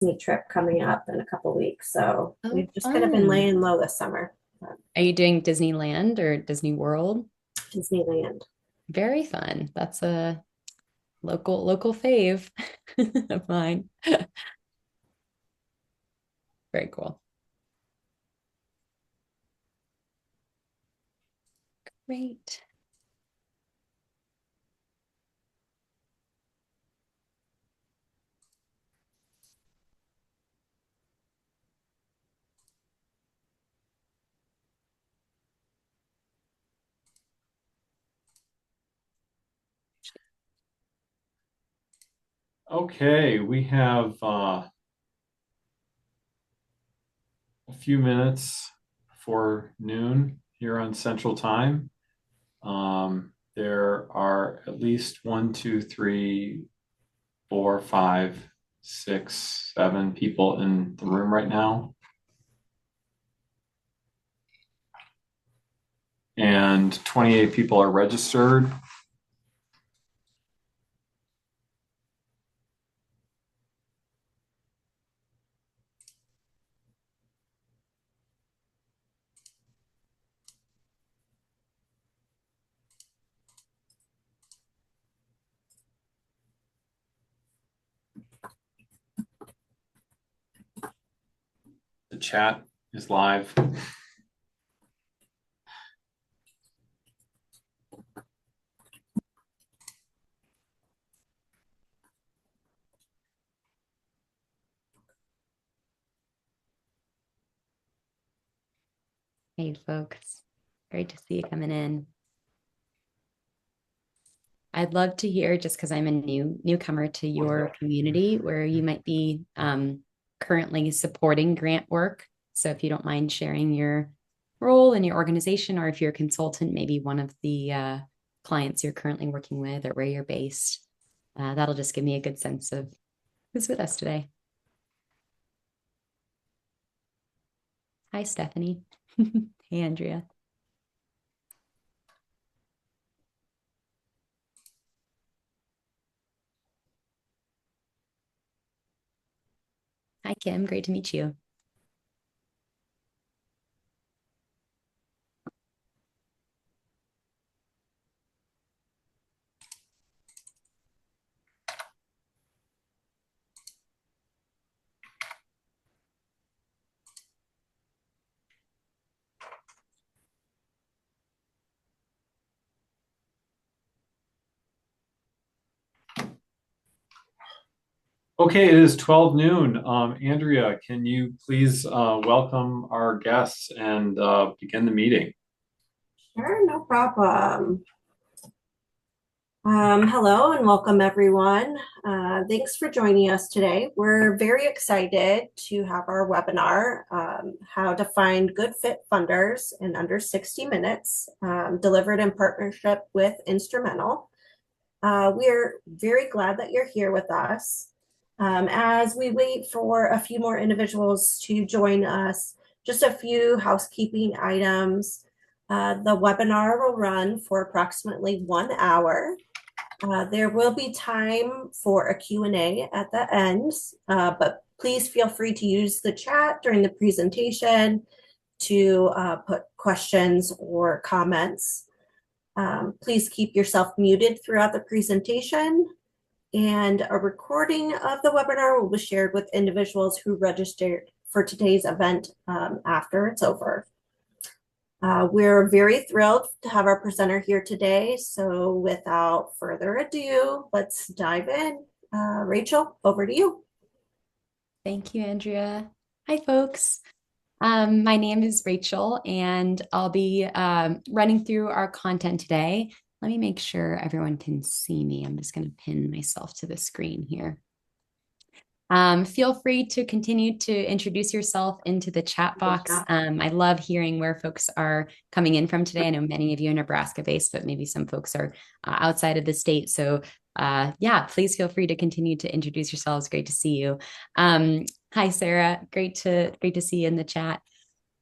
Disney trip coming up in a couple weeks. So Oh, we've just kind of been fun. laying low this summer. Are you doing Disneyland or Disney World? Disneyland. Very fun. That's a local fave of mine. Very cool. Great. Okay, we have a few minutes before noon here on Central Time. There are at least one, two, three, four, five, six, seven people in the room right now. And 28 people are registered. The chat is live. Hey, folks. Great to see you coming in. I'd love to hear, just because I'm a newcomer to your community, where you might be currently supporting grant work. So if you don't mind sharing your role in your organization, or if you're a consultant, maybe one of the clients you're currently working with or where you're based, that'll just give me a good sense of who's with us today. Hi, Stephanie. Hey, Andrea. Hi, Kim. Great to meet you. Okay, it is 12 noon. Andrea, can you please welcome our guests and begin the meeting? Sure, no problem. Hello and welcome everyone. Thanks for joining us today. We're very excited to have our webinar, How to Find Good Fit Funders in Under 60 Minutes, delivered in partnership with Instrumental. We're very glad that you're here with us. As we wait for a few more individuals to join us, just a few housekeeping items. The webinar will run for approximately 1 hour. There will be time for a Q&A at the end, but please feel free to use the chat during the presentation to put questions or comments. Please keep yourself muted throughout the presentation, and a recording of the webinar will be shared with individuals who registered for today's event after it's over. We're very thrilled to have our presenter here today. So without further ado, let's dive in. Rachel, over to you. Thank you, Andrea. Hi, folks. My name is Rachel, and I'll be running through our content today. Let me make sure everyone can see me. I'm just going to pin myself to the screen here. Feel free to continue to introduce yourself into the chat box. I love hearing where folks are coming in from today. I know many of you are Nebraska based, but maybe some folks are outside of the state. So yeah, please feel free to continue to introduce yourselves. Great to see you. Hi, Sarah. Great to see you in the chat.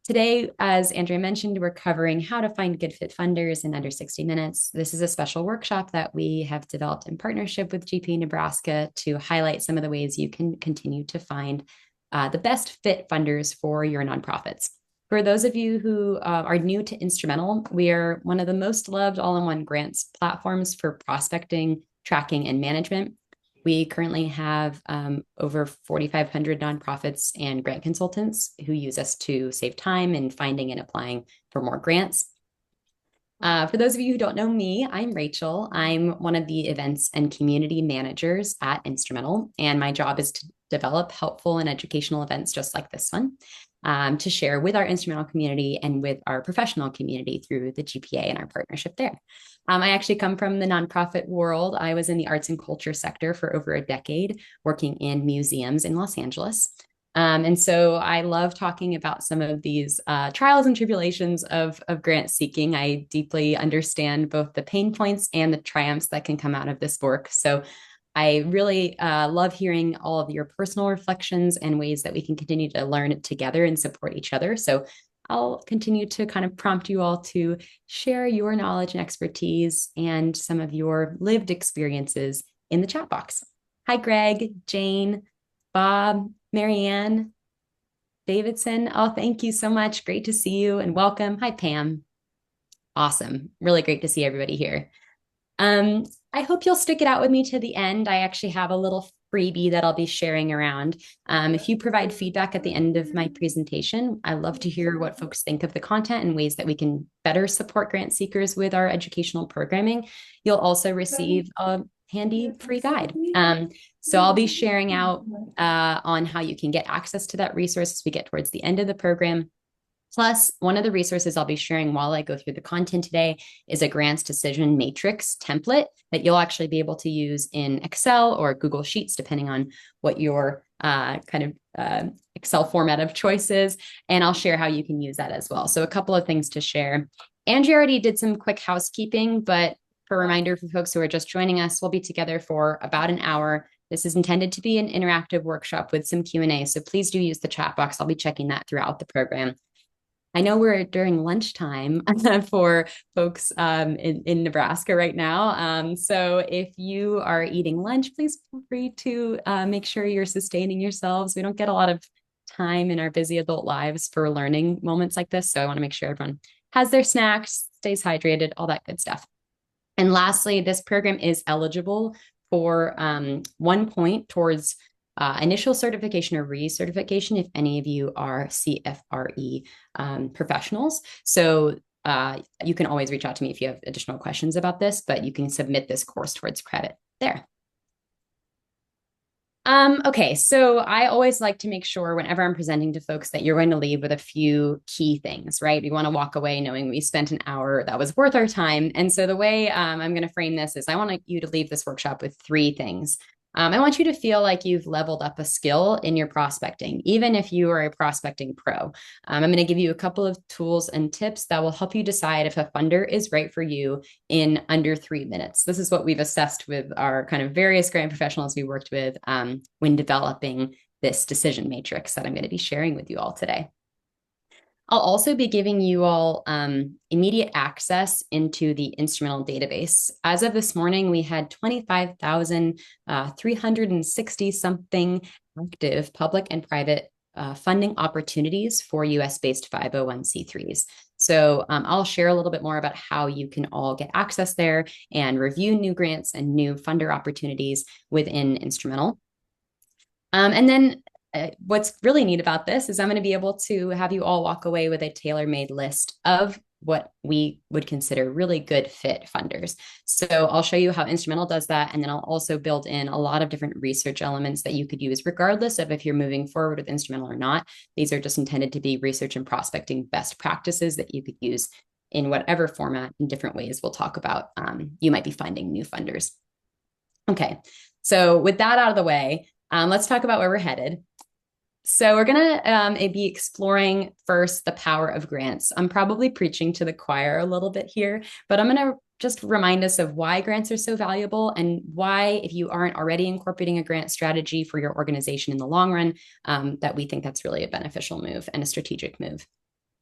Today, as Andrea mentioned, we're covering how to find good fit funders in under 60 minutes. This is a special workshop that we have developed in partnership with GP Nebraska to highlight some of the ways you can continue to find the best fit funders for your nonprofits. For those of you who are new to Instrumental, we are one of the most loved all-in-one grants platforms for prospecting, tracking, and management. We currently have over 4,500 nonprofits and grant consultants who use us to save time in finding and applying for more grants. For those of you who don't know me, I'm Rachel. I'm one of the events and community managers at Instrumental, and my job is to develop helpful and educational events just like this one to share with our Instrumental community and with our professional community through the GPA and our partnership there. I actually come from the nonprofit world. I was in the arts and culture sector for over a decade, working in museums in Los Angeles. And so I love talking about some of these trials and tribulations of grant seeking. I deeply understand both the pain points and the triumphs that can come out of this work. So I really love hearing all of your personal reflections and ways that we can continue to learn together and support each other. So I'll continue to kind of prompt you all to share your knowledge and expertise and some of your lived experiences in the chat box. Hi, Greg, Jane, Bob, Marianne, Davidson. Oh, thank you so much. Great to see you and welcome. Hi, Pam. Awesome. Really great to see everybody here. I hope you'll stick it out with me to the end. I actually have a little freebie that I'll be sharing around. If you provide feedback at the end of my presentation, I love to hear what folks think of the content and ways that we can better support grant seekers with our educational programming. You'll also receive a handy free guide. So I'll be sharing out on how you can get access to that resource as we get towards the end of the program. Plus, one of the resources I'll be sharing while I go through the content today is a grants decision matrix template that you'll actually be able to use in Excel or Google Sheets, depending on what your Excel format of choice is. And I'll share how you can use that as well. So a couple of things to share. Angie already did some quick housekeeping, but for a reminder for folks who are just joining us, we'll be together for about an hour. This is intended to be an interactive workshop with some Q&A, so please do use the chat box. I'll be checking that throughout the program. I know we're during lunchtime for folks in Nebraska right now. So if you are eating lunch, please feel free to make sure you're sustaining yourselves. We don't get a lot of time in our busy adult lives for learning moments like this. So I want to make sure everyone has their snacks, stays hydrated, all that good stuff. And lastly, this program is eligible for 1 point towards initial certification or recertification if any of you are CFRE professionals. So you can always reach out to me if you have additional questions about this, but you can submit this course towards credit there. Okay, so I always like to make sure whenever I'm presenting to folks that you're going to leave with a few key things, right? We want to walk away knowing we spent an hour that was worth our time. And so the way I'm going to frame this is I want you to leave this workshop with 3 things. I want you to feel like you've leveled up a skill in your prospecting, even if you are a prospecting pro. I'm going to give you a couple of tools and tips that will help you decide if a funder is right for you in under 3 minutes. This is what we've assessed with our kind of various grant professionals we worked with when developing this decision matrix that I'm going to be sharing with you all today. I'll also be giving you all immediate access into the Instrumental database. As of this morning, we had 25,360 something active public and private funding opportunities for US-based 501c3s. So I'll share a little bit more about how you can all get access there and review new grants and new funder opportunities within Instrumental. And then what's really neat about this is I'm going to be able to have you all walk away with a tailor-made list of what we would consider really good fit funders. So I'll show you how Instrumental does that. And then I'll also build in a lot of different research elements that you could use regardless of if you're moving forward with Instrumental or not. These are just intended to be research and prospecting best practices that you could use in whatever format in different ways we'll talk about. You might be finding new funders. Okay, so with that out of the way, let's talk about where we're headed. So we're going to be exploring first the power of grants. I'm probably preaching to the choir a little bit here, but I'm going to just remind us of why grants are so valuable and why, if you aren't already incorporating a grant strategy for your organization in the long run, that we think that's really a beneficial move and a strategic move.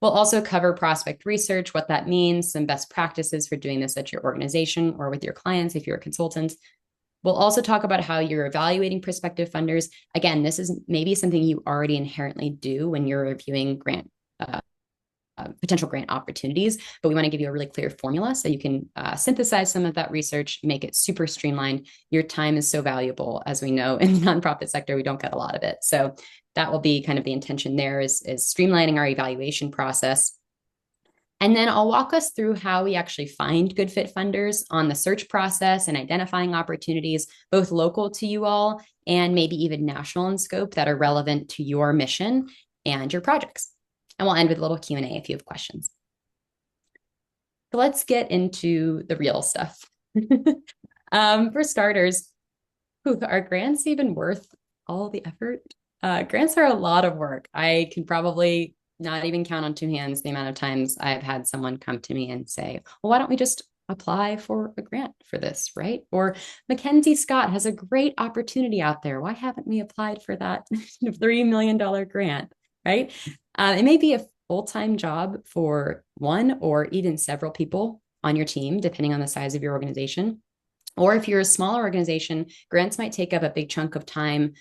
We'll also cover prospect research, what that means, some best practices for doing this at your organization or with your clients if you're a consultant. We'll also talk about how you're evaluating prospective funders. Again, this is maybe something you already inherently do when you're reviewing potential grant opportunities, but we want to give you a really clear formula so you can synthesize some of that research, make it super streamlined. Your time is so valuable. As we know, in the nonprofit sector, we don't get a lot of it. So that will be kind of the intention there is streamlining our evaluation process. And then I'll walk us through how we actually find good fit funders on the search process and identifying opportunities, both local to you all and maybe even national in scope that are relevant to your mission and your projects. And we'll end with a little Q&A if you have questions. So let's get into the real stuff. For starters, are grants even worth all the effort? Grants are a lot of work. I can probably not even count on two hands the amount of times I've had someone come to me and say, well, why don't we just apply for a grant for this, right? Or Mackenzie Scott has a great opportunity out there. Why haven't we applied for that $3 million grant, right? It may be a full-time job for one or even several people on your team, depending on the size of your organization. Or if you're a smaller organization, grants might take up a big chunk of time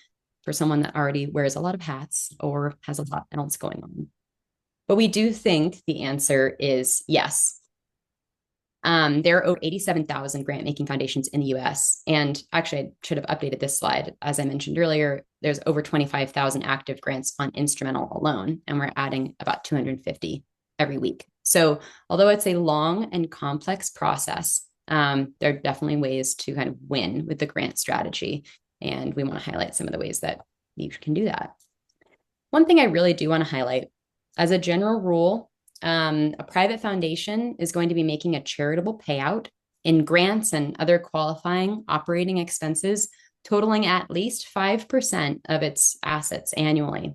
for someone that already wears a lot of hats or has a lot else going on. But we do think the answer is yes. There are over 87,000 grant-making foundations in the US. And actually, I should have updated this slide. As I mentioned earlier, there's over 25,000 active grants on Instrumental alone, and we're adding about 250 every week. So although it's a long and complex process, there are definitely ways to kind of win with the grant strategy. And we want to highlight some of the ways that you can do that. One thing I really do want to highlight, as a general rule, a private foundation is going to be making a charitable payout in grants and other qualifying operating expenses totaling at least 5% of its assets annually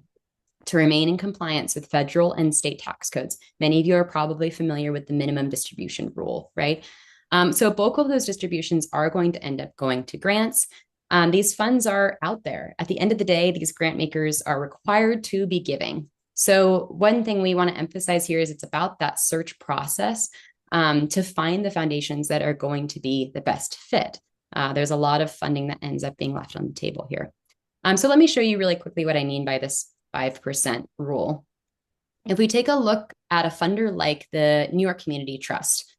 to remain in compliance with federal and state tax codes. Many of you are probably familiar with the minimum distribution rule, right? So a bulk of those distributions are going to end up going to grants. These funds are out there. At the end of the day, these grant makers are required to be giving. So one thing we want to emphasize here is it's about that search process to find the foundations that are going to be the best fit. There's a lot of funding that ends up being left on the table here. So let me show you really quickly what I mean by this 5% rule. If we take a look at a funder like the New York Community Trust,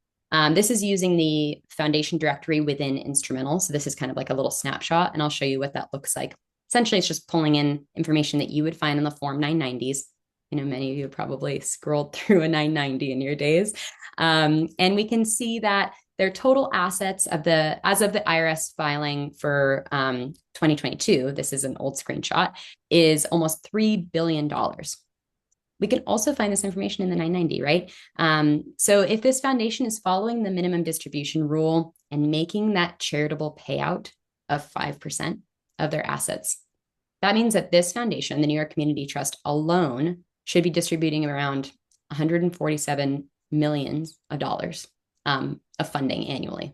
this is using the foundation directory within Instrumental. So this is kind of like a little snapshot, and I'll show you what that looks like. Essentially, it's just pulling in information that you would find in the Form 990s. You know, many of you probably scrolled through a 990 in your days. And we can see that their total assets as of the IRS filing for 2022, this is an old screenshot, is almost $3 billion. We can also find this information in the 990, right? So if this foundation is following the minimum distribution rule and making that charitable payout of 5% of their assets, that means that this foundation, the New York Community Trust alone, should be distributing around $147 million of funding annually.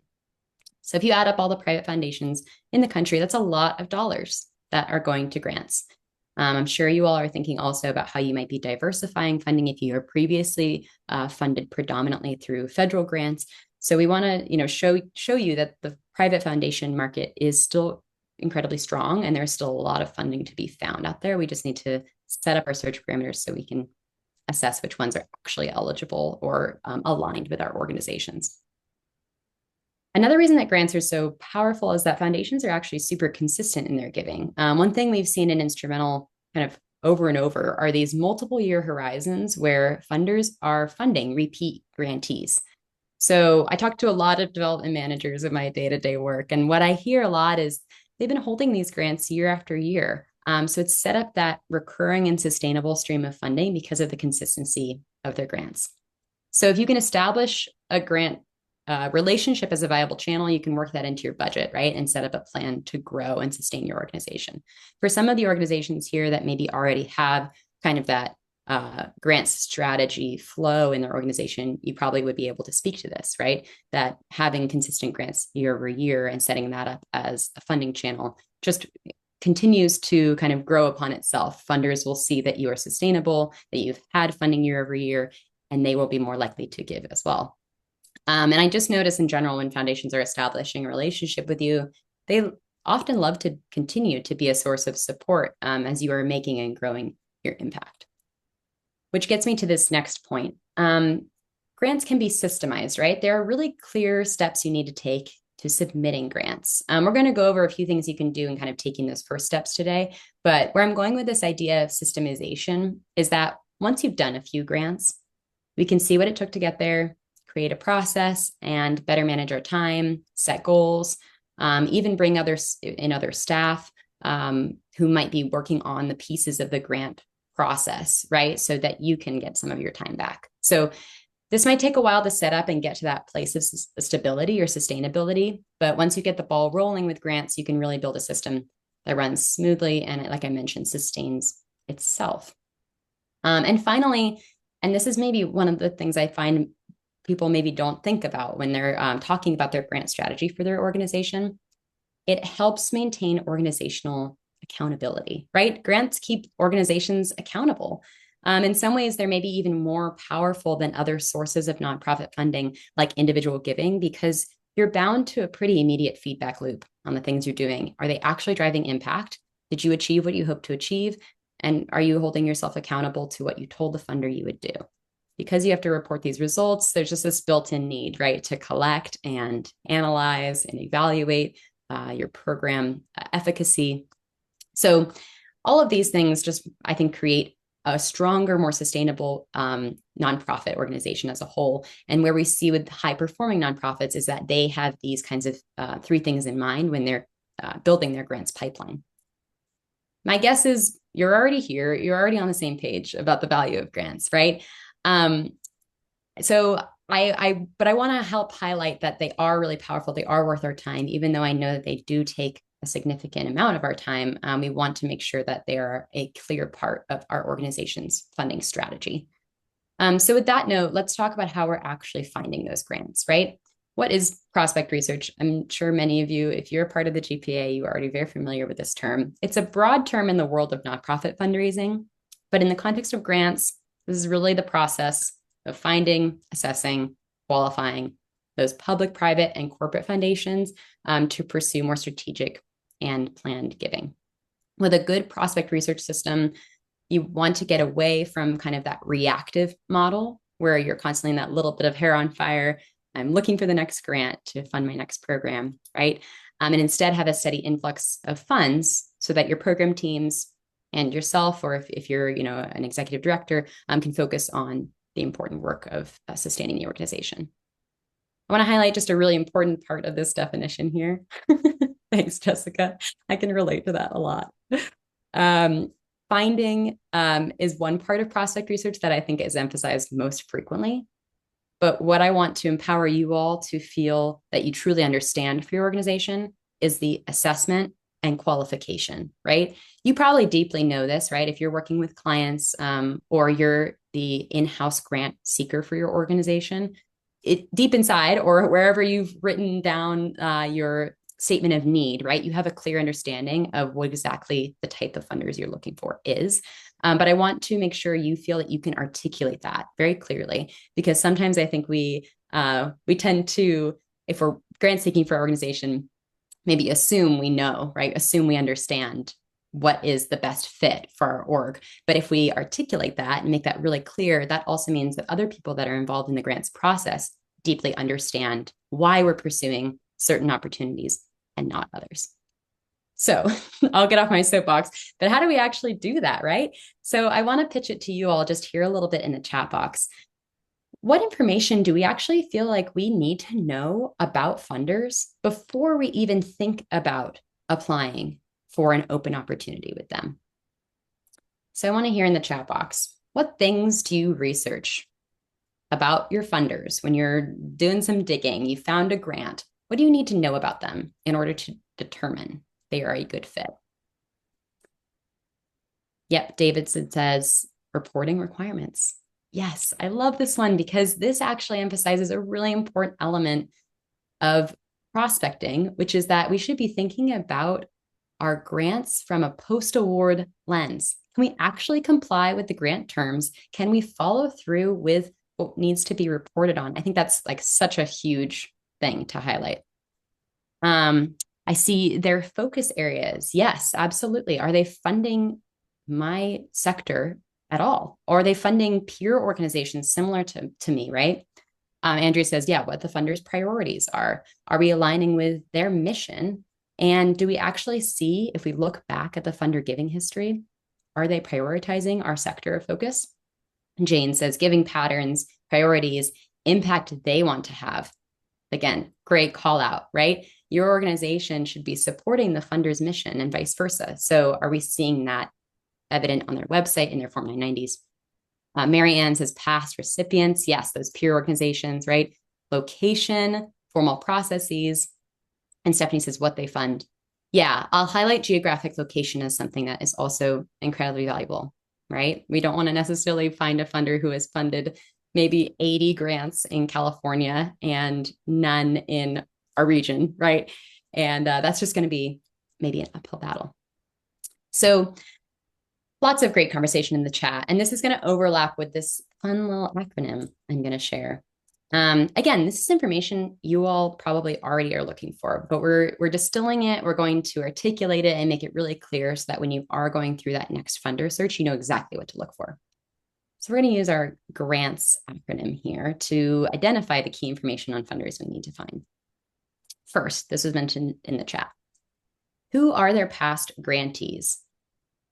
So if you add up all the private foundations in the country, that's a lot of dollars that are going to grants. I'm sure you all are thinking also about how you might be diversifying funding if you are previously funded predominantly through federal grants. So we want to, show you that the private foundation market is still incredibly strong, and there's still a lot of funding to be found out there. We just need to set up our search parameters so we can assess which ones are actually eligible or aligned with our organizations. Another reason that grants are so powerful is that foundations are actually super consistent in their giving. One thing we've seen in Instrumental kind of over and over are these multiple year horizons where funders are funding repeat grantees. So I talk to a lot of development managers in my day-to-day work, and what I hear a lot is they've been holding these grants year after year. So it's set up that recurring and sustainable stream of funding because of the consistency of their grants. So if you can establish a grant relationship as a viable channel, you can work that into your budget, right? And set up a plan to grow and sustain your organization. For some of the organizations here that maybe already have kind of that grant strategy flow in their organization, you probably would be able to speak to this, right? That having consistent grants year over year and setting that up as a funding channel just continues to kind of grow upon itself. Funders will see that you are sustainable, that you've had funding year over year, and they will be more likely to give as well. And I just notice in general, when foundations are establishing a relationship with you, they often love to continue to be a source of support as you are making and growing your impact. Which gets me to this next point. Grants can be systemized, right? There are really clear steps you need to take to submitting grants. We're going to go over a few things you can do in kind of taking those first steps today. But where I'm going with this idea of systemization is that once you've done a few grants, we can see what it took to get there, create a process, and better manage our time, set goals, even bring other staff who might be working on the pieces of the grant process, right? So that you can get some of your time back. So this might take a while to set up and get to that place of stability or sustainability. But once you get the ball rolling with grants, you can really build a system that runs smoothly and, like I mentioned, sustains itself. And finally, and this is maybe one of the things I find people maybe don't think about when they're talking about their grant strategy for their organization, it helps maintain organizational accountability, right? Grants keep organizations accountable. In some ways, they're maybe even more powerful than other sources of nonprofit funding, like individual giving, because you're bound to a pretty immediate feedback loop on the things you're doing. Are they actually driving impact? Did you achieve what you hoped to achieve? And are you holding yourself accountable to what you told the funder you would do? Because you have to report these results, there's just this built-in need, right, to collect and analyze and evaluate your program efficacy. So all of these things just, I think, create a stronger, more sustainable nonprofit organization as a whole. And where we see with high-performing nonprofits is that they have these kinds of three things in mind when they're building their grants pipeline. My guess is you're already here. You're already on the same page about the value of grants, right? So I want to help highlight that they are really powerful. They are worth our time, even though I know that they do take a significant amount of our time. We want to make sure that they are a clear part of our organization's funding strategy. So with that note, let's talk about how we're actually finding those grants, right? What is prospect research? I'm sure many of you, if you're a part of the GPA, you are already very familiar with this term. It's a broad term in the world of nonprofit fundraising, but in the context of grants, this is really the process of finding, assessing, qualifying those public, private, and corporate foundations to pursue more strategic and planned giving. With a good prospect research system, you want to get away from kind of that reactive model where you're constantly in that little bit of hair on fire. I'm looking for the next grant to fund my next program, right? And instead have a steady influx of funds so that your program teams and yourself, or if you're an executive director, can focus on the important work of sustaining the organization. I want to highlight just a really important part of this definition here. Thanks, Jessica. I can relate to that a lot. Finding is one part of prospect research that I think is emphasized most frequently. But what I want to empower you all to feel that you truly understand for your organization is the assessment and qualification, right? You probably deeply know this, right? If you're working with clients or you're the in-house grant seeker for your organization, deep inside or wherever you've written down your statement of need, right? You have a clear understanding of what exactly the type of funders you're looking for is. But I want to make sure you feel that you can articulate that very clearly, because sometimes I think we tend to, if we're grant seeking for our organization, maybe assume we know, right? Assume we understand what is the best fit for our org. But if we articulate that and make that really clear, that also means that other people that are involved in the grants process deeply understand why we're pursuing certain opportunities and not others. So I'll get off my soapbox, but how do we actually do that, right? So I want to pitch it to you all just here a little bit in the chat box. What information do we actually feel like we need to know about funders before we even think about applying for an open opportunity with them? So I want to hear in the chat box, what things do you research about your funders when you're doing some digging? You found a grant. What do you need to know about them in order to determine they are a good fit? Yep, Davidson says reporting requirements. Yes, I love this one because this actually emphasizes a really important element of prospecting, which is that we should be thinking about our grants from a post-award lens. Can we actually comply with the grant terms? Can we follow through with what needs to be reported on? I think that's like such a huge thing to highlight. I see their focus areas. Yes, absolutely. Are they funding my sector at all? Or are they funding peer organizations similar to me, right? Andrea says, yeah, what the funders' priorities are. Are we aligning with their mission? And do we actually see, if we look back at the funder giving history, are they prioritizing our sector of focus? Jane says, giving patterns, priorities, impact they want to have. Again, great call out, right? Your organization should be supporting the funder's mission and vice versa. So are we seeing that evident on their website in their Form 990s? Mary Ann says past recipients. Yes, those peer organizations, right? Location, formal processes. And Stephanie says what they fund. Yeah, I'll highlight geographic location as something that is also incredibly valuable, right? We don't want to necessarily find a funder who has funded maybe 80 grants in California and none in our region, right? And that's just going to be maybe an uphill battle. So lots of great conversation in the chat. And this is going to overlap with this fun little acronym I'm going to share. Again, this is information you all probably already are looking for, but we're distilling it. We're going to articulate it and make it really clear so that when you are going through that next funder search, you know exactly what to look for. So we're going to use our grants acronym here to identify the key information on funders we need to find. First, this was mentioned in the chat. Who are their past grantees?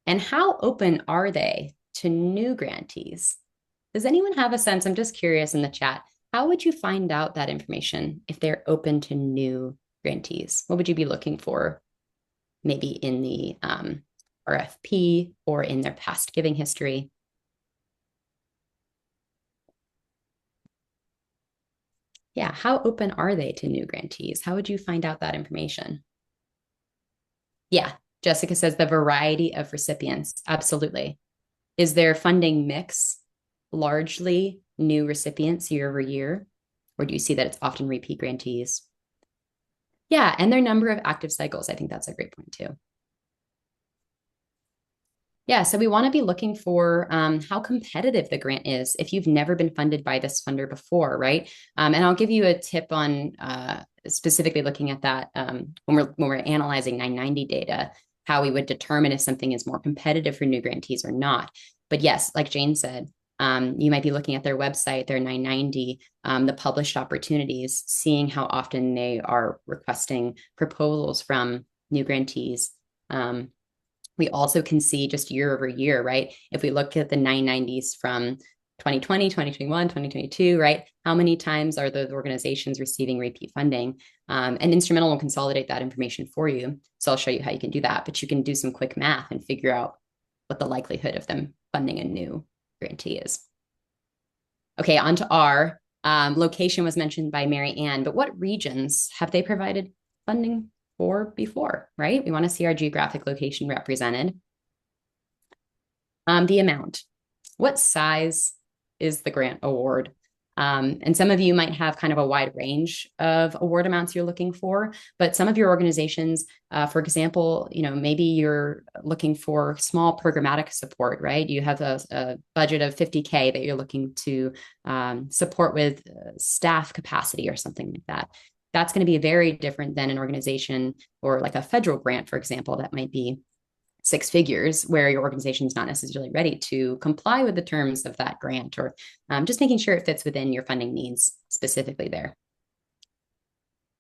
And how open are they to new grantees? Does anyone have a sense? I'm just curious in the chat. How would you find out that information if they're open to new grantees? What would you be looking for maybe in the RFP or in their past giving history? Yeah, how open are they to new grantees? How would you find out that information? Yeah, Jessica says the variety of recipients. Absolutely. Is their funding mix largely new recipients year over year? Or do you see that it's often repeat grantees? Yeah, and their number of active cycles. I think that's a great point too. Yeah, so we want to be looking for how competitive the grant is if you've never been funded by this funder before, right? And I'll give you a tip on specifically looking at that when we're analyzing 990 data, how we would determine if something is more competitive for new grantees or not. But yes, like Jane said, you might be looking at their website, their 990, the published opportunities, seeing how often they are requesting proposals from new grantees. We also can see just year over year, right? If we look at the 990s from 2020, 2021, 2022, right? How many times are those organizations receiving repeat funding? And Instrumental will consolidate that information for you. So I'll show you how you can do that, but you can do some quick math and figure out what the likelihood of them funding a new grantee is. Okay, on to R. Location was mentioned by Mary Ann, but what regions have they provided funding for before, right? We want to see our geographic location represented. The amount. What size is the grant award? And some of you might have kind of a wide range of award amounts you're looking for, but some of your organizations, for example, maybe you're looking for small programmatic support, right? You have a budget of 50K that you're looking to support with staff capacity or something like that. That's going to be very different than an organization or like a federal grant, for example, that might be 6 figures where your organization is not necessarily ready to comply with the terms of that grant, or just making sure it fits within your funding needs specifically there.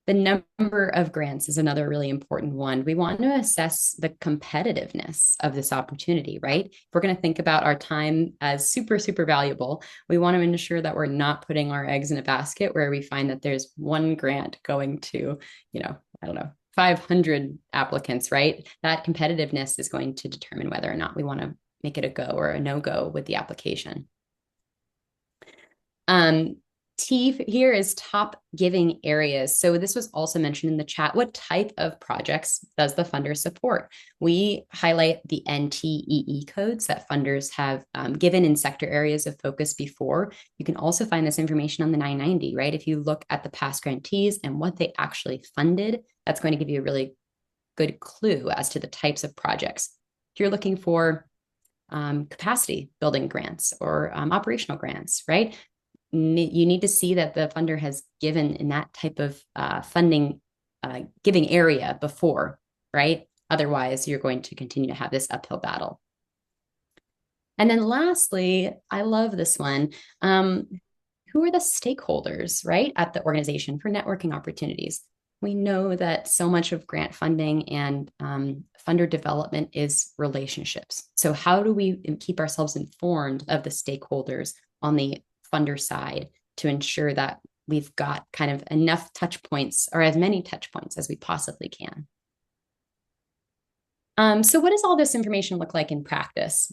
The number of grants is another really important one. We want to assess the competitiveness of this opportunity, right? If we're going to think about our time as super, super valuable, we want to ensure that we're not putting our eggs in a basket where we find that there's one grant going to, I don't know, 500 applicants, right? That competitiveness is going to determine whether or not we want to make it a go or a no-go with the application. T here is top giving areas. So this was also mentioned in the chat. What type of projects does the funder support? We highlight the NTEE codes that funders have given in sector areas of focus before. You can also find this information on the 990, right? If you look at the past grantees and what they actually funded, that's going to give you a really good clue as to the types of projects. If you're looking for capacity building grants or operational grants, right? You need to see that the funder has given in that type of funding giving area before, right? Otherwise, you're going to continue to have this uphill battle. And then lastly, I love this one. Who are the stakeholders, right, at the organization for networking opportunities? We know that so much of grant funding and funder development is relationships. So how do we keep ourselves informed of the stakeholders on the funder side to ensure that we've got kind of enough touch points or as many touch points as we possibly can? So what does all this information look like in practice?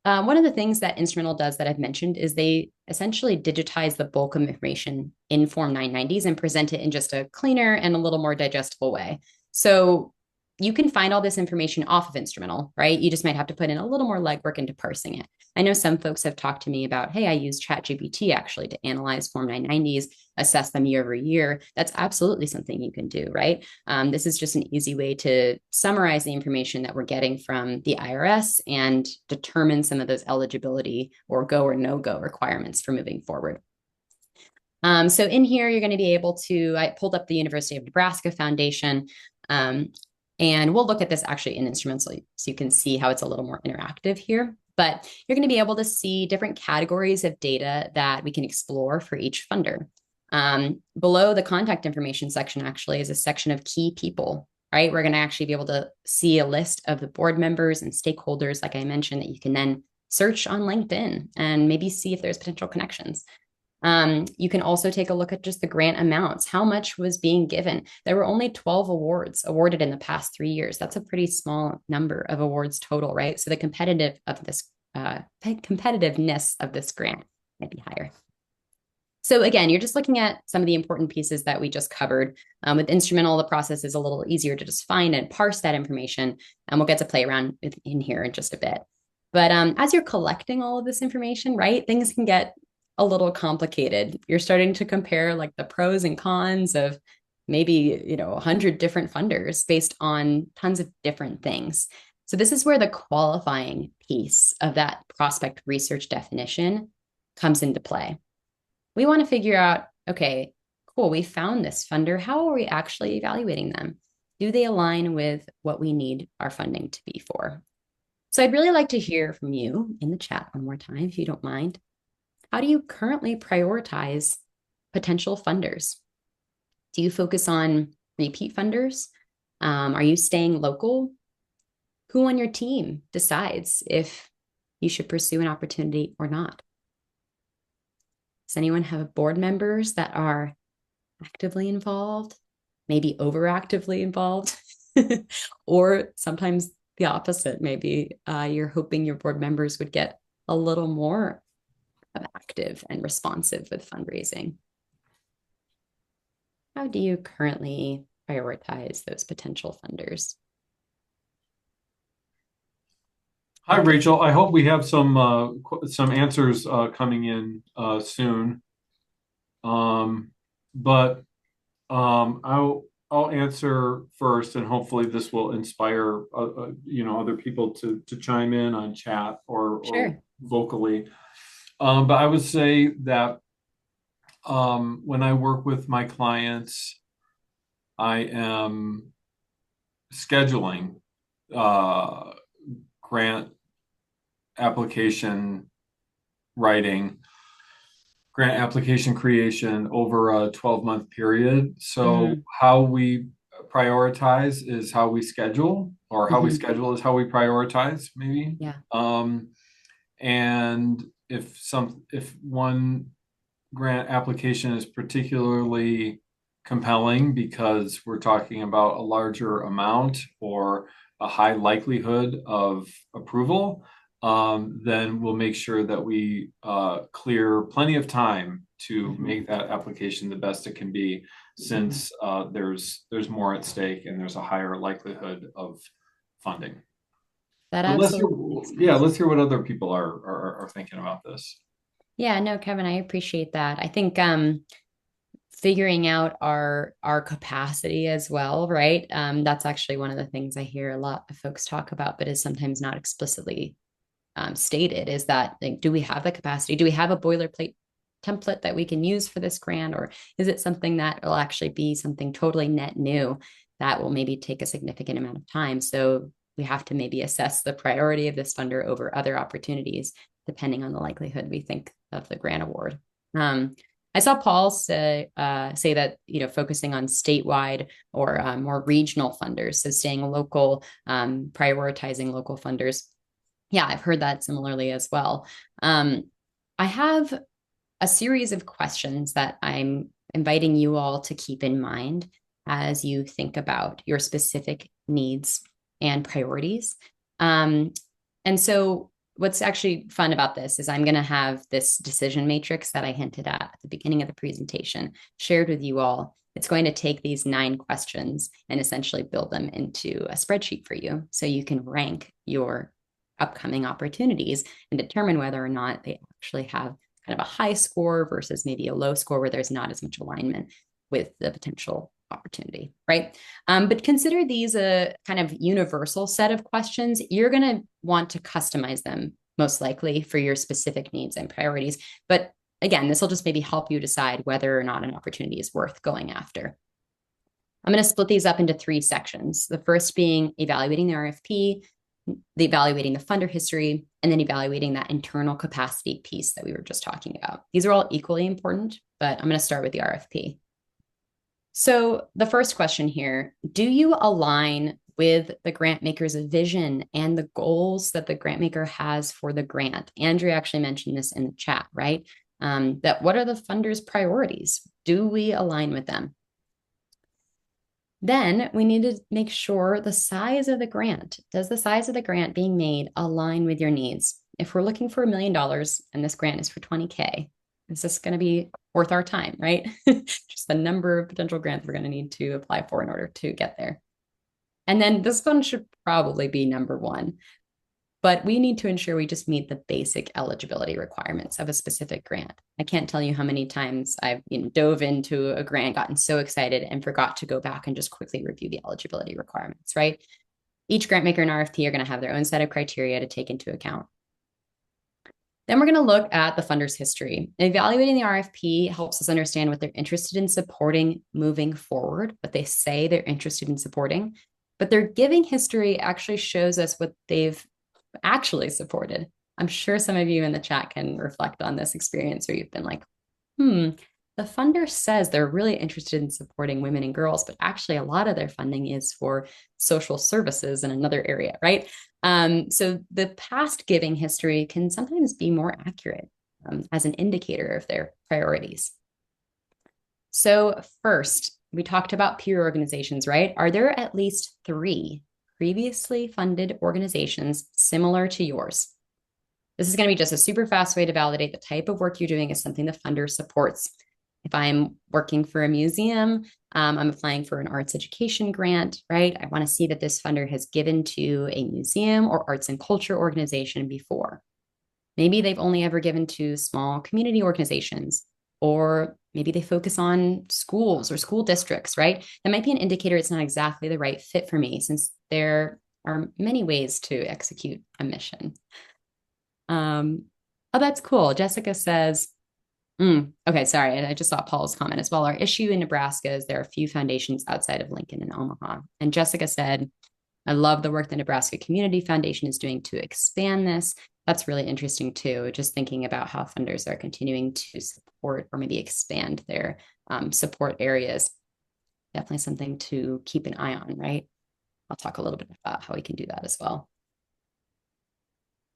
One of the things that Instrumental does that I've mentioned is they essentially digitize the bulk of information in Form 990s and present it in just a cleaner and a little more digestible way. So you can find all this information off of Instrumental, right? You just might have to put in a little more legwork into parsing it. I know some folks have talked to me about, hey, I use ChatGPT actually to analyze Form 990s, assess them year over year. That's absolutely something you can do, right? This is just an easy way to summarize the information that we're getting from the IRS and determine some of those eligibility or go or no go requirements for moving forward. So in here, you're going to be able to, I pulled up the University of Nebraska Foundation, and we'll look at this actually in Instrumental so you can see how it's a little more interactive here. But you're going to be able to see different categories of data that we can explore for each funder. Below the contact information section actually is a section of key people, right? We're going to actually be able to see a list of the board members and stakeholders, like I mentioned, that you can then search on LinkedIn and maybe see if there's potential connections. You can also take a look at just the grant amounts. How much was being given? There were only 12 awards awarded in the past 3 years. That's a pretty small number of awards total, right? So the competitiveness of this grant might be higher. So again, you're just looking at some of the important pieces that we just covered. With Instrumental, the process is a little easier to just find and parse that information, and we'll get to play around in here in just a bit. But as you're collecting all of this information, right, things can get a little complicated. You're starting to compare like the pros and cons of maybe, 100 different funders based on tons of different things. So this is where the qualifying piece of that prospect research definition comes into play. We want to figure out, okay, cool, we found this funder. How are we actually evaluating them? Do they align with what we need our funding to be for? So I'd really like to hear from you in the chat one more time, if you don't mind. How do you currently prioritize potential funders? Do you focus on repeat funders? Are you staying local? Who on your team decides if you should pursue an opportunity or not? Does anyone have board members that are actively involved, maybe overactively involved, or sometimes the opposite? Maybe you're hoping your board members would get a little more active and responsive with fundraising. How do you currently prioritize those potential funders? Hi, Rachel. I hope we have some answers coming in soon. But I'll answer first, and hopefully this will inspire other people to chime in on chat or vocally. But I would say that when I work with my clients, I am scheduling grant application writing, grant application creation over a 12-month period. So how we prioritize is how we schedule, or how we schedule is how we prioritize, maybe. Yeah. And if one grant application is particularly compelling because we're talking about a larger amount or a high likelihood of approval, then we'll make sure that we clear plenty of time to make that application the best it can be, since there's more at stake and there's a higher likelihood of funding. Let's hear what other people are thinking about this. Yeah, no, Kevin, I appreciate that. I think figuring out our capacity as well, right? That's actually one of the things I hear a lot of folks talk about, but is sometimes not explicitly stated, is that, like, do we have the capacity? Do we have a boilerplate template that we can use for this grant? Or is it something that will actually be something totally net new that will maybe take a significant amount of time? So we have to maybe assess the priority of this funder over other opportunities, depending on the likelihood we think of the grant award. I saw Paul say that, focusing on statewide or more regional funders, so staying local, prioritizing local funders. Yeah, I've heard that similarly as well. I have a series of questions that I'm inviting you all to keep in mind as you think about your specific needs and priorities. And so what's actually fun about this is I'm going to have this decision matrix that I hinted at the beginning of the presentation shared with you all. It's going to take these 9 questions and essentially build them into a spreadsheet for you so you can rank your upcoming opportunities and determine whether or not they actually have kind of a high score versus maybe a low score where there's not as much alignment with the potential opportunity, right? But consider these a kind of universal set of questions. You're going to want to customize them most likely for your specific needs and priorities. But again, this will just maybe help you decide whether or not an opportunity is worth going after. I'm going to split these up into 3 sections. The first being evaluating the RFP, evaluating the funder history, and then evaluating that internal capacity piece that we were just talking about. These are all equally important, but I'm going to start with the RFP. So the first question here, do you align with the grant maker's vision and the goals that the grant maker has for the grant? Andrea actually mentioned this in the chat, right? That what are the funder's priorities? Do we align with them? Then we need to make sure the size of the grant. Does the size of the grant being made align with your needs? If we're looking for $1 million and this grant is for 20K, is this going to be worth our time, right? Just the number of potential grants we're going to need to apply for in order to get there. And then this one should probably be number 1. But we need to ensure we just meet the basic eligibility requirements of a specific grant. I can't tell you how many times I've dove into a grant, gotten so excited, and forgot to go back and just quickly review the eligibility requirements, right? Each grant maker and RFP are going to have their own set of criteria to take into account. Then we're going to look at the funder's history. Evaluating the RFP helps us understand what they're interested in supporting moving forward, what they say they're interested in supporting. But their giving history actually shows us what they've actually supported. I'm sure some of you in the chat can reflect on this experience where you've been like, the funder says they're really interested in supporting women and girls, but actually a lot of their funding is for social services in another area, right? So the past giving history can sometimes be more accurate as an indicator of their priorities. So first, we talked about peer organizations, right? Are there at least 3 previously funded organizations similar to yours? This is going to be just a super fast way to validate the type of work you're doing is something the funder supports. If I'm working for a museum, I'm applying for an arts education grant, right? I want to see that this funder has given to a museum or arts and culture organization before. Maybe they've only ever given to small community organizations, or maybe they focus on schools or school districts, right? That might be an indicator it's not exactly the right fit for me, since there are many ways to execute a mission. Oh, that's cool. Jessica says, okay, sorry. I just saw Paul's comment as well. Our issue in Nebraska is there are a few foundations outside of Lincoln and Omaha. And Jessica said, I love the work the Nebraska Community Foundation is doing to expand this. That's really interesting too. Just thinking about how funders are continuing to support or maybe expand their support areas. Definitely something to keep an eye on, right? I'll talk a little bit about how we can do that as well.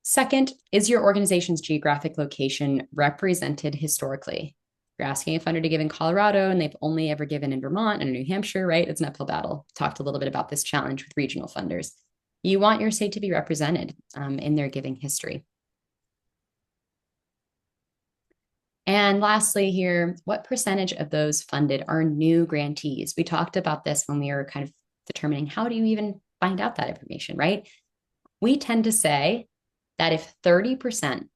Second, is your organization's geographic location represented historically? If you're asking a funder to give in Colorado and they've only ever given in Vermont and New Hampshire, right? It's an uphill battle. Talked a little bit about this challenge with regional funders. You want your state to be represented in their giving history. And lastly here, what percentage of those funded are new grantees? We talked about this when we were kind of determining how do you even find out that information, right? We tend to say that if 30%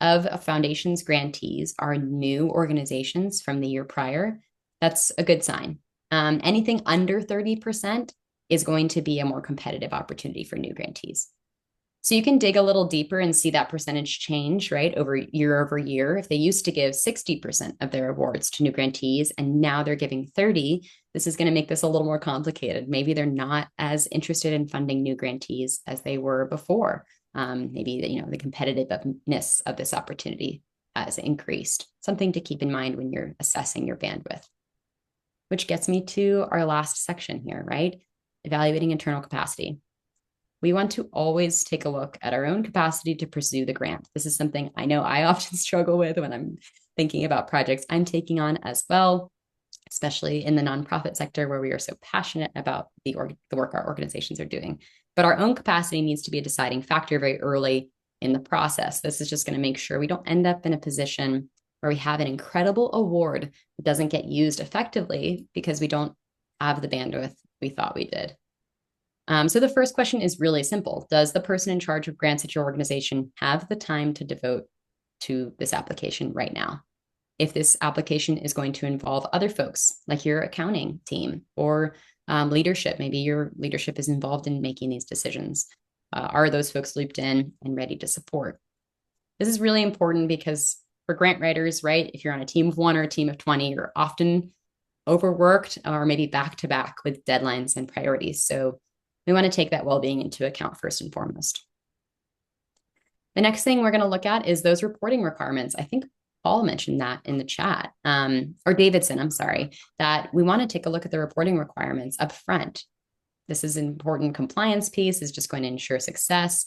of a foundation's grantees are new organizations from the year prior, That's a good sign. Anything under 30% is going to be a more competitive opportunity for new grantees. So you can dig a little deeper and see that percentage change, right, over year. If they used to give 60% of their awards to new grantees and now they're giving 30, this is going to make this a little more complicated. Maybe they're not as interested in funding new grantees as they were before. Maybe the competitiveness of this opportunity has increased. Something to keep in mind when you're assessing your bandwidth. Which gets me to our last section here, right? Evaluating internal capacity. We want to always take a look at our own capacity to pursue the grant. This is something I know I often struggle with when I'm thinking about projects I'm taking on as well, especially in the nonprofit sector where we are so passionate about the work our organizations are doing. But our own capacity needs to be a deciding factor very early in the process. This is just going to make sure we don't end up in a position where we have an incredible award that doesn't get used effectively because we don't have the bandwidth we thought we did. So the first question is really simple. Does the person in charge of grants at your organization have the time to devote to this application right now? If this application is going to involve other folks, like your accounting team or leadership, maybe your leadership is involved in making these decisions. Are those folks looped in and ready to support? This is really important because for grant writers, right, if you're on a team of 1 or a team of 20, you're often overworked or maybe back to back with deadlines and priorities. So we want to take that well-being into account first and foremost. The next thing we're going to look at is those reporting requirements. I think Paul mentioned that in the chat, or Davidson, I'm sorry, that we want to take a look at the reporting requirements up front. This is an important compliance piece, is just going to ensure success.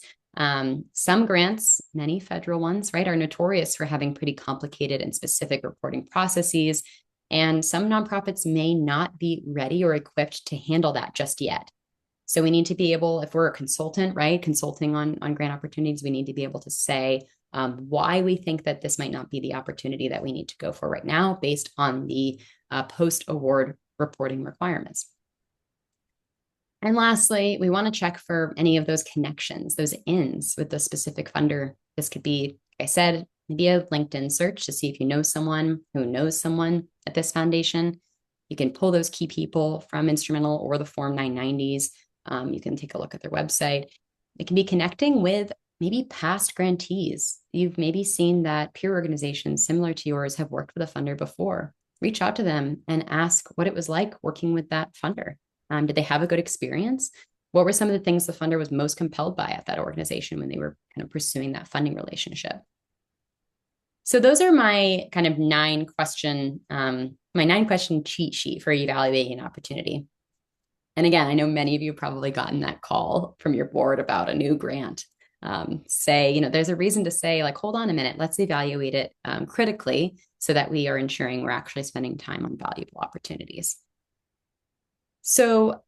Some grants, many federal ones, right, are notorious for having pretty complicated and specific reporting processes. And some nonprofits may not be ready or equipped to handle that just yet. So we need to be able, if we're a consultant, right, consulting on grant opportunities, we need to be able to say why we think that this might not be the opportunity that we need to go for right now based on the post-award reporting requirements. And lastly, we want to check for any of those connections, those ins with the specific funder. This could be, like I said, maybe a LinkedIn search to see if you know someone who knows someone at this foundation. You can pull those key people from Instrumental or the Form 990s. You can take a look at their website. It can be connecting with maybe past grantees. You've maybe seen that peer organizations similar to yours have worked with a funder before. Reach out to them and ask what it was like working with that funder. Did they have a good experience? What were some of the things the funder was most compelled by at that organization when they were kind of pursuing that funding relationship? So those are my kind of 9-question cheat sheet for evaluating an opportunity. And again, I know many of you have probably gotten that call from your board about a new grant. There's a reason to say, like, hold on a minute, let's evaluate it critically so that we are ensuring we're actually spending time on valuable opportunities. So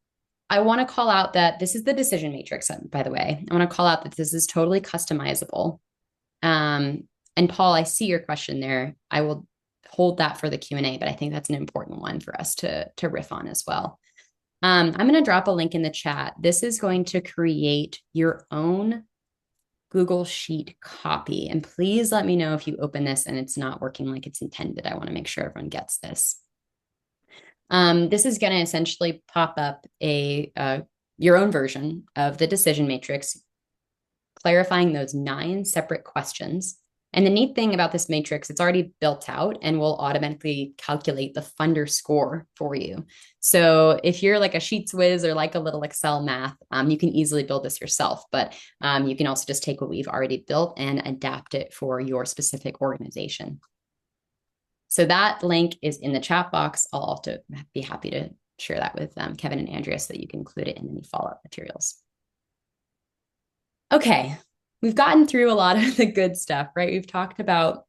I want to call out that this is the decision matrix, by the way. I want to call out that this is totally customizable. And Paul, I see your question there. I will hold that for the Q&A, but I think that's an important one for us to riff on as well. I'm going to drop a link in the chat. This is going to create your own Google Sheet copy. And please let me know if you open this and it's not working like it's intended. I want to make sure everyone gets this. This is going to essentially pop up your own version of the decision matrix, clarifying those 9 separate questions. And the neat thing about this matrix, it's already built out and will automatically calculate the funder score for you. So if you're like a Sheets whiz or like a little Excel math, you can easily build this yourself. But you can also just take what we've already built and adapt it for your specific organization. So that link is in the chat box. I'll also be happy to share that with Kevin and Andrea so that you can include it in any follow-up materials. Okay. We've gotten through a lot of the good stuff, right? We've talked about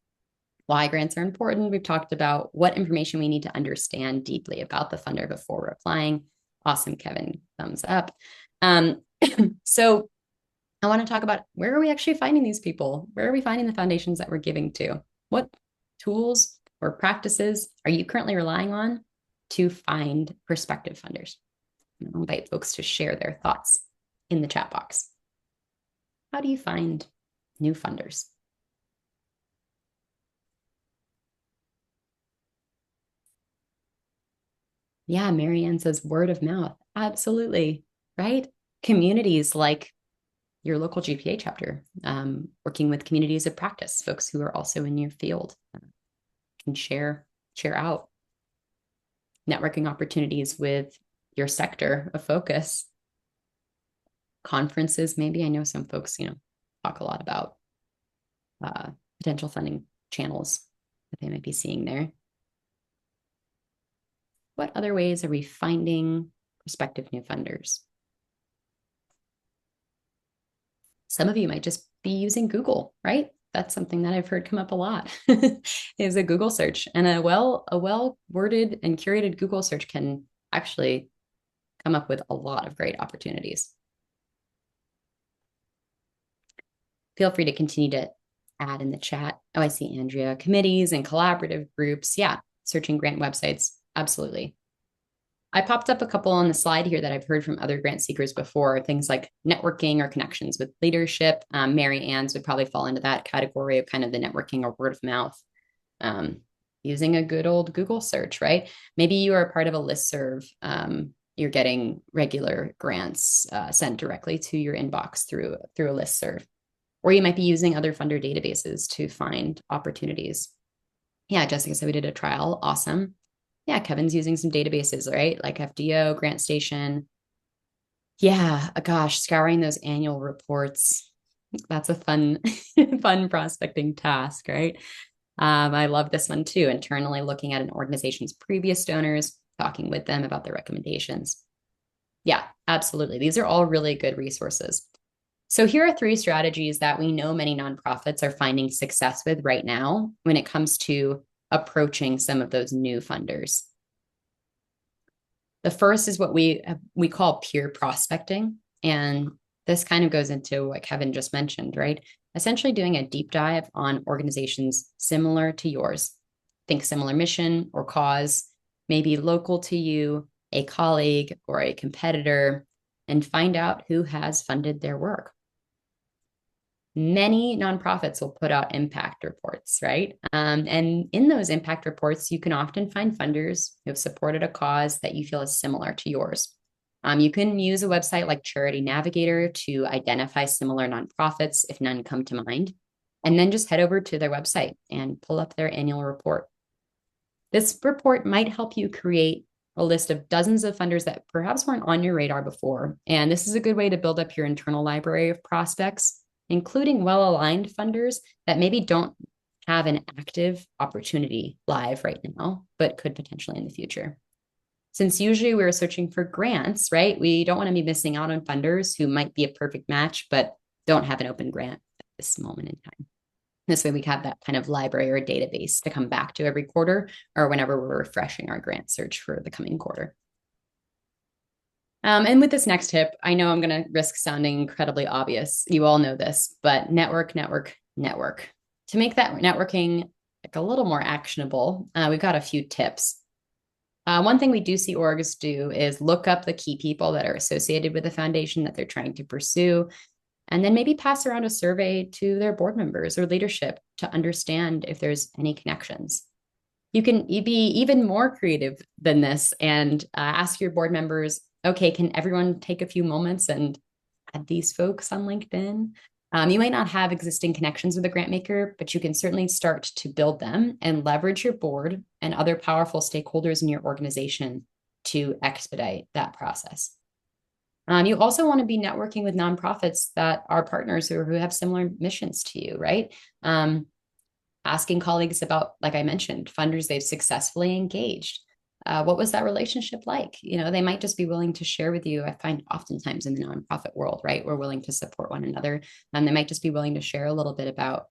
why grants are important. We've talked about what information we need to understand deeply about the funder before we're applying. Awesome, Kevin, thumbs up. So I want to talk about, where are we actually finding these people? Where are we finding the foundations that we're giving to? What tools or practices are you currently relying on to find prospective funders? I'll invite folks to share their thoughts in the chat box. How do you find new funders? Yeah, Marianne says word of mouth. Absolutely, right? Communities like your local GPA chapter, working with communities of practice, folks who are also in your field, can share out networking opportunities with your sector of focus. Conferences, maybe. I know some folks, talk a lot about potential funding channels that they might be seeing there. What other ways are we finding prospective new funders? Some of you might just be using Google, right? That's something that I've heard come up a lot is a Google search. And a well worded and curated Google search can actually come up with a lot of great opportunities. Feel free to continue to add in the chat. Oh, I see Andrea. Committees and collaborative groups. Yeah, searching grant websites. Absolutely. I popped up a couple on the slide here that I've heard from other grant seekers before, things like networking or connections with leadership. Mary Ann's would probably fall into that category of kind of the networking or word of mouth. Using a good old Google search, right? Maybe you are a part of a listserv. You're getting regular grants sent directly to your inbox through a listserv. Or you might be using other funder databases to find opportunities. Yeah, Jessica said we did a trial. Awesome. Yeah, Kevin's using some databases, right? Like FDO, Grant Station. Yeah, gosh, scouring those annual reports. That's a fun, fun prospecting task, right? I love this one too. Internally looking at an organization's previous donors, talking with them about their recommendations. Yeah, absolutely. These are all really good resources. So here are 3 strategies that we know many nonprofits are finding success with right now when it comes to approaching some of those new funders. The first is what we call peer prospecting. And this kind of goes into what Kevin just mentioned, right? Essentially doing a deep dive on organizations similar to yours. Think similar mission or cause, maybe local to you, a colleague or a competitor, and find out who has funded their work. Many nonprofits will put out impact reports, right? And in those impact reports, you can often find funders who have supported a cause that you feel is similar to yours. You can use a website like Charity Navigator to identify similar nonprofits if none come to mind, and then just head over to their website and pull up their annual report. This report might help you create a list of dozens of funders that perhaps weren't on your radar before. And this is a good way to build up your internal library of prospects, including well-aligned funders that maybe don't have an active opportunity live right now, but could potentially in the future. Since usually we're searching for grants, right? We don't want to be missing out on funders who might be a perfect match, but don't have an open grant at this moment in time. This way we have that kind of library or database to come back to every quarter or whenever we're refreshing our grant search for the coming quarter. And with this next tip, I know I'm going to risk sounding incredibly obvious. You all know this, but network. To make that networking like a little more actionable, we've got a few tips. One thing we do see orgs do is look up the key people that are associated with the foundation that they're trying to pursue, and then maybe pass around a survey to their board members or leadership to understand if there's any connections. You can be even more creative than this and ask your board members, okay, can everyone take a few moments and add these folks on LinkedIn? You might not have existing connections with a grant maker, but you can certainly start to build them and leverage your board and other powerful stakeholders in your organization to expedite that process. You also want to be networking with nonprofits that are partners who have similar missions to you, right? Asking colleagues about, like I mentioned, funders they've successfully engaged. What was that relationship like? They might just be willing to share with you. I find oftentimes in the nonprofit world, right, we're willing to support one another. And they might just be willing to share a little bit about,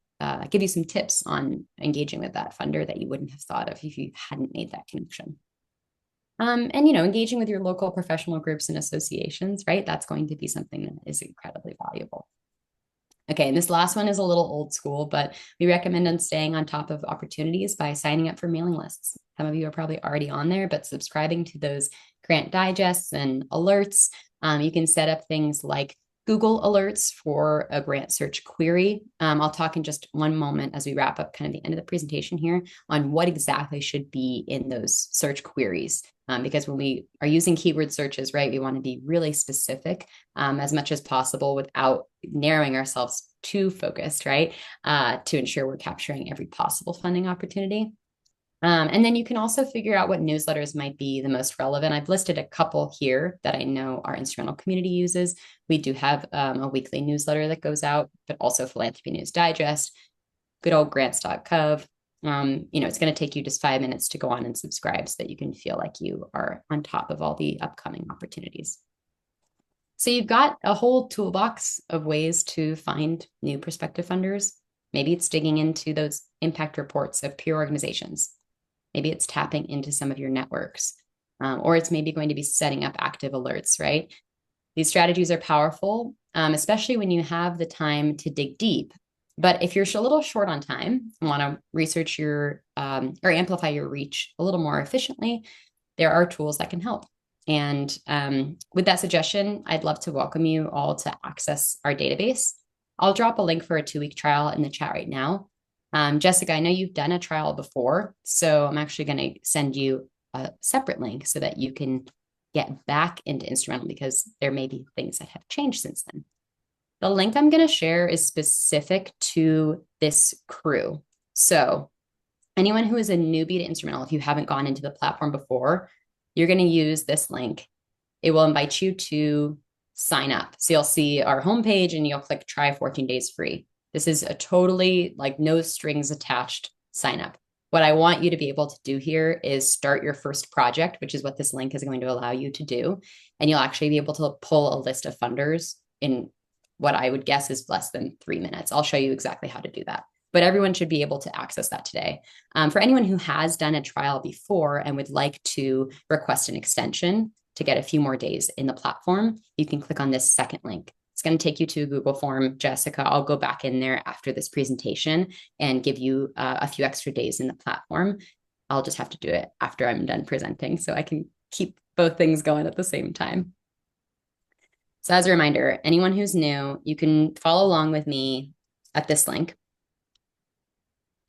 give you some tips on engaging with that funder that you wouldn't have thought of if you hadn't made that connection. And, engaging with your local professional groups and associations, right? That's going to be something that is incredibly valuable. Okay, and this last one is a little old school, but we recommend on staying on top of opportunities by signing up for mailing lists. Some of you are probably already on there, but subscribing to those grant digests and alerts. You can set up things like Google alerts for a grant search query. I'll talk in just one moment as we wrap up kind of the end of the presentation here on what exactly should be in those search queries. because when we are using keyword searches, right, we want to be really specific as much as possible without narrowing ourselves too focused, right, to ensure we're capturing every possible funding opportunity. And then you can also figure out what newsletters might be the most relevant. I've listed a couple here that I know our instrumental community uses. We do have a weekly newsletter that goes out, but also Philanthropy News Digest, good old grants.gov. It's going to take you just 5 minutes to go on and subscribe so that you can feel like you are on top of all the upcoming opportunities. So you've got a whole toolbox of ways to find new prospective funders. Maybe it's digging into those impact reports of peer organizations. Maybe it's tapping into some of your networks, or it's maybe going to be setting up active alerts, right? These strategies are powerful, especially when you have the time to dig deep. But if you're a little short on time and want to research your or amplify your reach a little more efficiently, there are tools that can help. And with that suggestion, I'd love to welcome you all to access our database. I'll drop a link for a 2-week trial in the chat right now. Jessica, I know you've done a trial before, so I'm actually going to send you a separate link so that you can get back into Instrumental because there may be things that have changed since then. The link I'm going to share is specific to this crew. So anyone who is a newbie to Instrumental, if you haven't gone into the platform before, you're going to use this link. It will invite you to sign up. So you'll see our homepage and you'll click try 14 days free. This is a totally like no strings attached sign up. What I want you to be able to do here is start your first project, which is what this link is going to allow you to do. And you'll actually be able to pull a list of funders in what I would guess is less than 3 minutes. I'll show you exactly how to do that. But everyone should be able to access that today. For anyone who has done a trial before and would like to request an extension to get a few more days in the platform, you can click on this second link. It's going to take you to a Google form. Jessica, I'll go back in there after this presentation and give you a few extra days in the platform. I'll just have to do it after I'm done presenting so I can keep both things going at the same time. So as a reminder, anyone who's new, you can follow along with me at this link.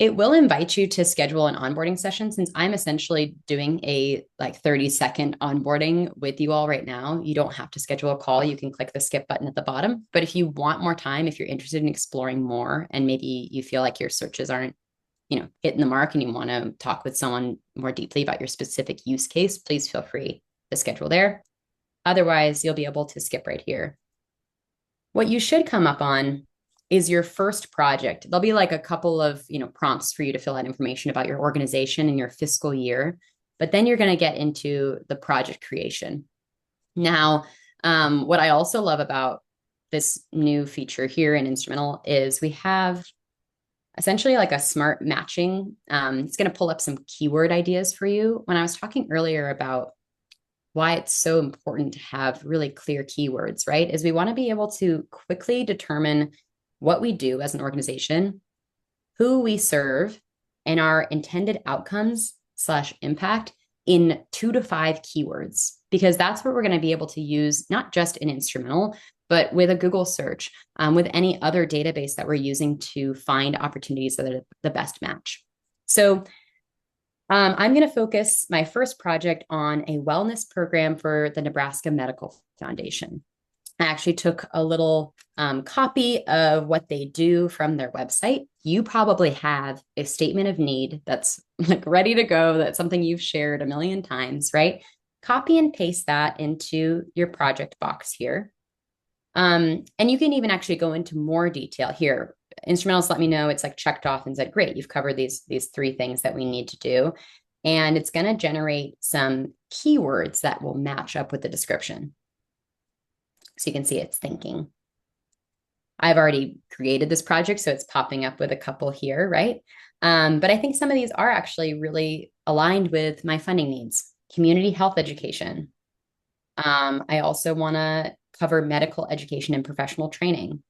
It will invite you to schedule an onboarding session since I'm essentially doing a 30-second onboarding with you all right now. You don't have to schedule a call. You can click the skip button at the bottom. But if you want more time, if you're interested in exploring more, and maybe you feel like your searches aren't, hitting the mark and you want to talk with someone more deeply about your specific use case, please feel free to schedule there. Otherwise, you'll be able to skip right here. What you should come up on is your first project. There'll be like a couple of prompts for you to fill out information about your organization and your fiscal year, but then you're going to get into the project creation. Now, what I also love about this new feature here in Instrumental is we have essentially like a smart matching. It's going to pull up some keyword ideas for you. When I was talking earlier about why it's so important to have really clear keywords, right? Is we want to be able to quickly determine what we do as an organization, who we serve, and our intended outcomes / impact in 2 to 5 keywords, because that's what we're going to be able to use, not just in Instrumental, but with a Google search, with any other database that we're using to find opportunities that are the best match. So I'm going to focus my first project on a wellness program for the Nebraska Medical Foundation. I actually took a little copy of what they do from their website. You probably have a statement of need that's like ready to go. That's something you've shared a million times, right? Copy and paste that into your project box here. And you can even actually go into more detail here. Instrumentals let me know it's like checked off and said, great, you've covered these 3 things that we need to do. And it's going to generate some keywords that will match up with the description. So you can see it's thinking. I've already created this project, so it's popping up with a couple here, right? But I think some of these are actually really aligned with my funding needs. Community health education. I also want to cover medical education and professional training,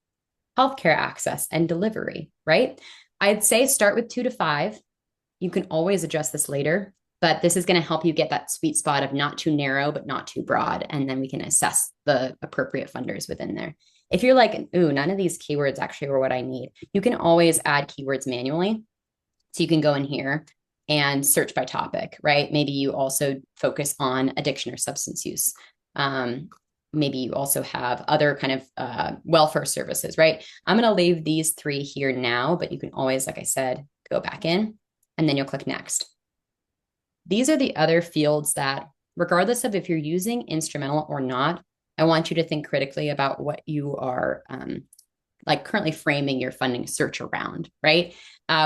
healthcare access and delivery, right? I'd say start with 2 to 5. You can always adjust this later, but this is going to help you get that sweet spot of not too narrow, but not too broad. And then we can assess the appropriate funders within there. If you're like, ooh, none of these keywords actually are what I need, you can always add keywords manually. So you can go in here and search by topic, right? Maybe you also focus on addiction or substance use. Maybe you also have other kind of welfare services, right? I'm going to leave these 3 here now, but you can always, like I said, go back in and then you'll click next. These are the other fields that, regardless of if you're using instrumental or not, I want you to think critically about what you are like currently framing your funding search around, right?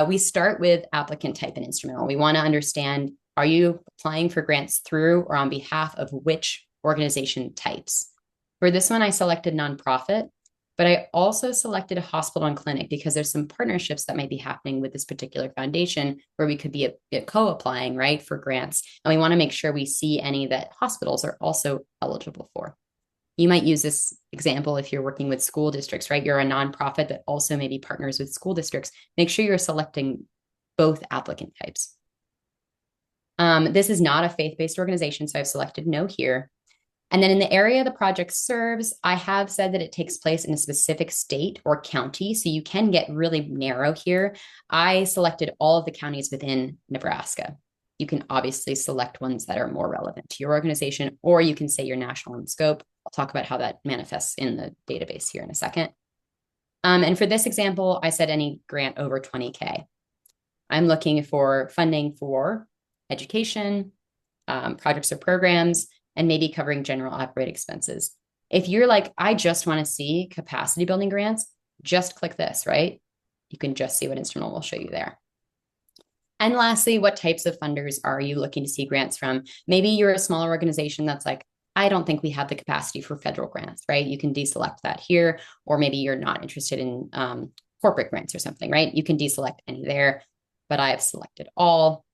We start with applicant type and instrumental. We want to understand, are you applying for grants through or on behalf of which organization types? For this one, I selected nonprofit, but I also selected a hospital and clinic because there's some partnerships that might be happening with this particular foundation where we could be co-applying, right, for grants. And we want to make sure we see any that hospitals are also eligible for. You might use this example if you're working with school districts, right? You're a nonprofit that also maybe partners with school districts. Make sure you're selecting both applicant types. This is not a faith-based organization, so I've selected no here. And then in the area the project serves, I have said that it takes place in a specific state or county, so you can get really narrow here. I selected all of the counties within Nebraska. You can obviously select ones that are more relevant to your organization, or you can say you're national in scope. I'll talk about how that manifests in the database here in a second. And for this example, I said any grant over 20K. I'm looking for funding for education, projects or programs, and maybe covering general operating expenses. If you're like, I just want to see capacity building grants, just click this, right? You can just see what instrumental will show you there. And lastly, what types of funders are you looking to see grants from? Maybe you're a smaller organization that's like, I don't think we have the capacity for federal grants, right? You can deselect that here, or maybe you're not interested in corporate grants or something, right? You can deselect any there, but I have selected all.